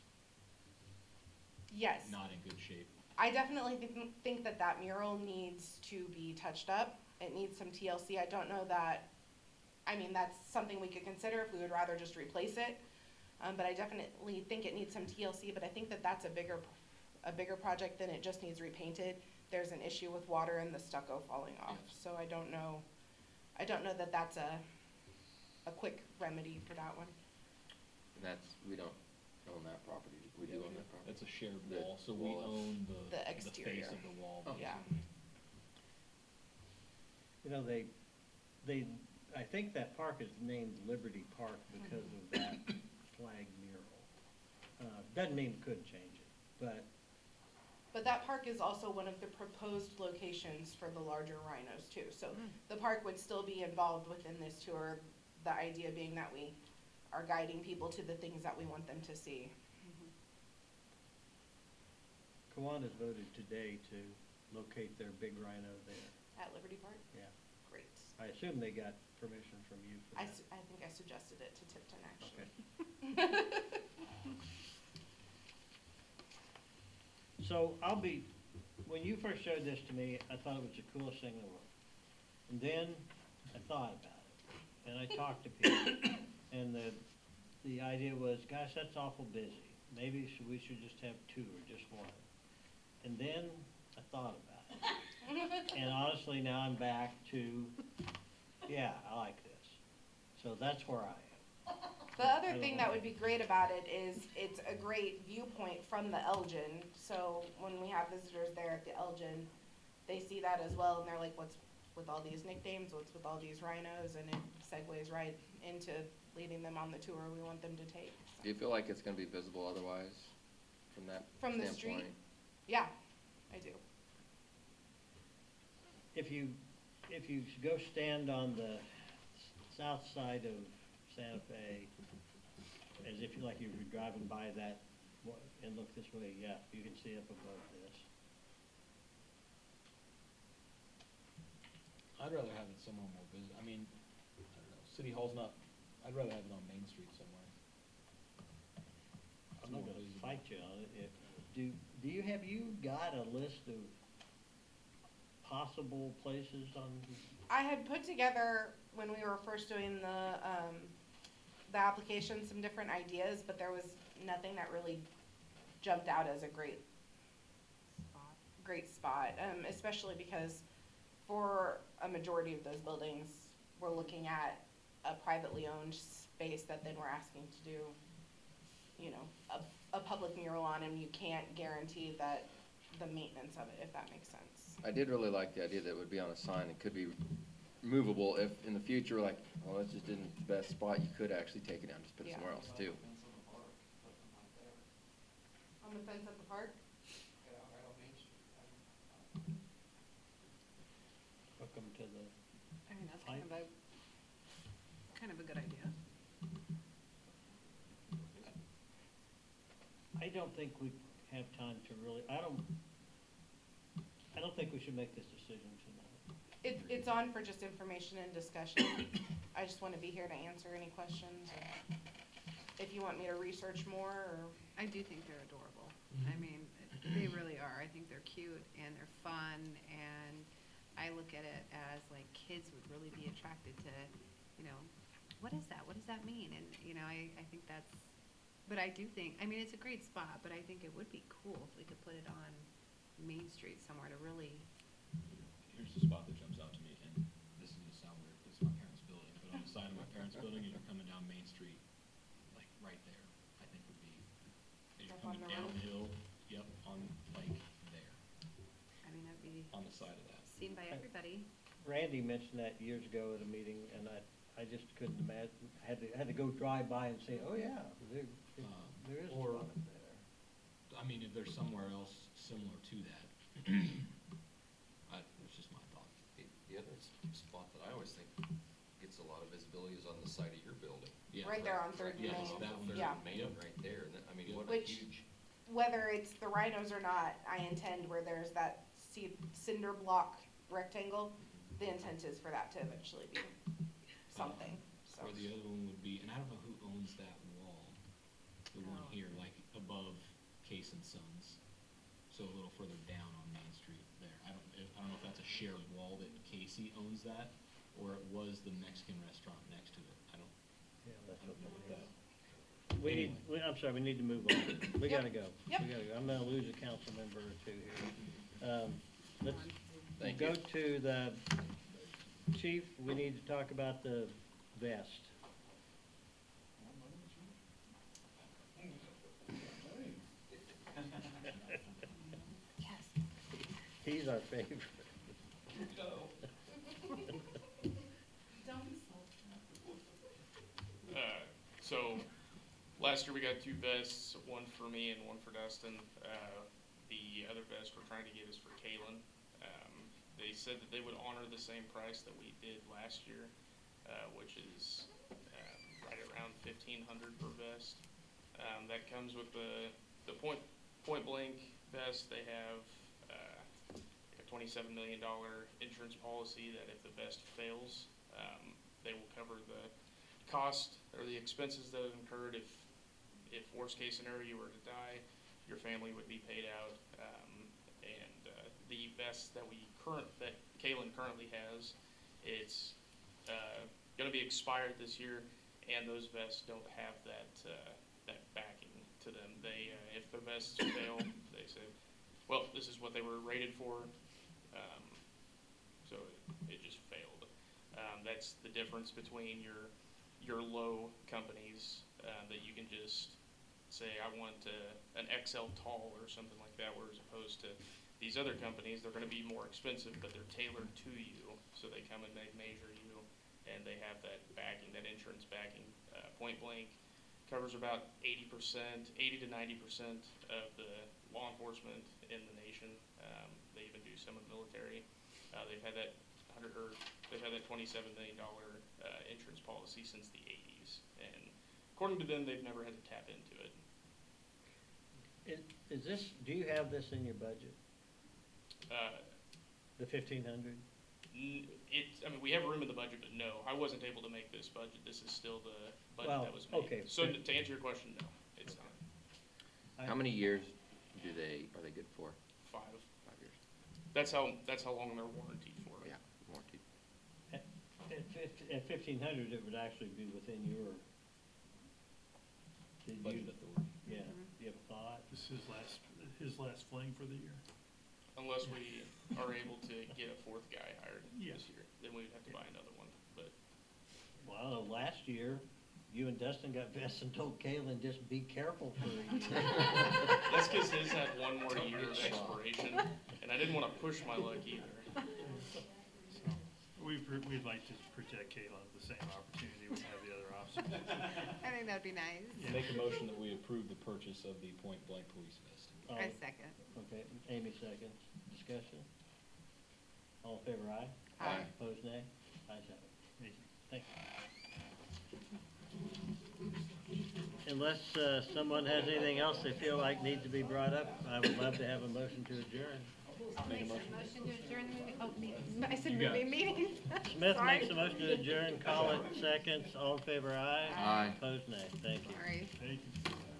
Yes. not in good shape? I definitely think that that mural needs to be touched up. It needs some TLC. I don't know that, I mean, that's something we could consider if we would rather just replace it. But I definitely think it needs some TLC, but I think that that's a bigger project than it just needs repainted. There's an issue with water and the stucco falling off, so I don't know that that's a quick remedy for that one. And that's, we don't own that property. We do own that property. That's a shared The wall, so we wall is- own the face exterior. of the wall. Yeah. You know, I think that park is named Liberty Park because of that flag mural. Doesn't mean we couldn't change it, But that park is also one of the proposed locations for the larger rhinos too. So the park would still be involved within this tour, the idea being that we are guiding people to the things that we want them to see. Kiwanis voted today to locate their big rhino there. At Liberty Park? Yeah. Great. I assume they got permission from you for I that. think I suggested it to Tipton, actually. Okay. So when you first showed this to me, I thought it was the coolest thing in the world. And then I thought about it, and I talked to people, and the idea was, gosh, that's awful busy. Maybe we should just have two or just one. And then I thought about it. And honestly, now I'm back to, yeah, I like this. So that's where I am. The other thing that would be great about it is it's a great viewpoint from the Elgin. So when we have visitors there at the Elgin, they see that as well, and they're like, what's with all these nicknames? What's with all these rhinos? And it segues right into leading them on the tour we want them to take. So. Do you feel like it's gonna be visible otherwise from that standpoint? The street? Yeah, I do. If you go stand on the south side of Santa Fe, as if you like you were driving by that, and look this way, yeah, you can see up above this. I'd rather have it somewhere more busy. I mean, I don't know, City Hall's not, I'd rather have it on Main Street somewhere. I'm not gonna fight you on it. Have you got a list of possible places on? I had put together, when we were first doing the application, some different ideas, but there was nothing that really jumped out as a great spot, especially because for a majority of those buildings, we're looking at a privately owned space that then we're asking to do, you know, a public mural on, and you can't guarantee that the maintenance of it, if that makes sense. I did really like the idea that it would be on a sign. It could be movable if in the future, like, oh, that's just in the best spot, you could actually take it down, just put it Yeah. somewhere else too. On the fence at the park? Right on Main Street. Hook 'em to the, I mean, that's kind of a good idea. I don't think we have time to really, I don't think we should make this decision tonight. It's on for just information and discussion. I just want to be here to answer any questions. Or if you want me to research more, or. I do think they're adorable. I mean, they really are. I think they're cute and they're fun, and I look at it as like kids would really be attracted to, you know, what is that? What does that mean? And, you know, I think that's, but I do think, I mean, it's a great spot, but I think it would be cool if we could put it on Main Street somewhere to really, Here's the spot that jumps out to me, and this is gonna sound weird, 'cause it's my parents' building, but on the side of my parents' building, as you're coming down Main Street, like right there, I think would be, as you're Up on coming the road? downhill, yep, on, like, there, I mean, that'd be on the side of that. seen by everybody. Randy mentioned that years ago at a meeting, and I just couldn't imagine, had to go drive by and say, oh, yeah, there is a Or- spot up there. I mean, if there's somewhere else similar to that, it's just my thought. The other spot that I always think gets a lot of visibility is on the side of your building. Yeah. Right there on Third and Yeah, Main. that one, Third Yeah. and Main, right there, and that, I mean, what a Which- huge, Whether it's the rhinos or not, I intend where there's that cinder block rectangle, the intent is for that to eventually be something, so. Or the other one would be, and I don't know who owns that wall, the one Oh. here, like above Case and Sons, so a little further down on Main Street there. I don't know if that's a shared wall that Casey owns that, or it was the Mexican restaurant next to it. I don't know what that. I'm sorry, we need to move on. We Yep. gotta go. Yep. We gotta go. I'm gonna lose a council member or two here. Let's Thank go you. to the chief. We need to talk about the vest. He's our favorite. So, last year we got 2 vests, one for me and one for Dustin. The other vest we're trying to get is for Kaylin. They said that they would honor the same price that we did last year, which is right around $1,500 per vest. That comes with the point blank vest. They have a $27 million insurance policy that if the vest fails, they will cover the cost or the expenses that have incurred if worst case scenario you were to die, your family would be paid out. The vest that Kaylin currently has, it's gonna be expired this year, and those vests don't have that backing to them. They, if the vests fail, they say, well, this is what they were rated for, so it just failed. That's the difference between your low companies that you can just say, I want an XL tall or something like that, whereas opposed to these other companies, they're gonna be more expensive, but they're tailored to you. So they come and they measure you, and they have that backing, that insurance backing. Point Blank covers about 80%, 80 to 90% of the law enforcement in the nation. They even do some of the military. They've had that $27 million insurance policy since the 80s, and according to them, they've never had to tap into it. Is this, do you have this in your budget? The 1,500? I mean, we have room in the budget, but no, I wasn't able to make this budget. This is still the budget Well, that was made. okay. So to answer your question, no, it's not. How many years are they good for? 5. 5 years. That's how long they're warranted for. Yeah, warranty. At 1,500, it would actually be within your. Budget authority. Yeah, do you have a thought? This is his last fling for the year. Unless we are able to get a 4th guy hired Yeah. this year, then we'd have to buy another one, but. Well, I don't know, last year, you and Dustin got vests and told Kaylin, just be careful for a year. That's because his had one more year of expiration, and I didn't want to push my luck either. we'd like to protect Caitlin with the same opportunity we have the other officers. I think that'd be nice. Make a motion that we approve the purchase of the point blank police vest. I second. Okay, Amy seconds. Discussion? All in favor, aye? Aye. Opposed, nay? Ayes have it. Thank you. Thank you. Unless someone has anything else they feel like needs to be brought up, I would love to have a motion to adjourn. I'll make a motion to adjourn the meeting. Oh, meeting. I said You got moving meeting. Smith Sorry. makes a motion to adjourn, call it seconds. All in favor, aye? Aye. Opposed, nay. Thank you.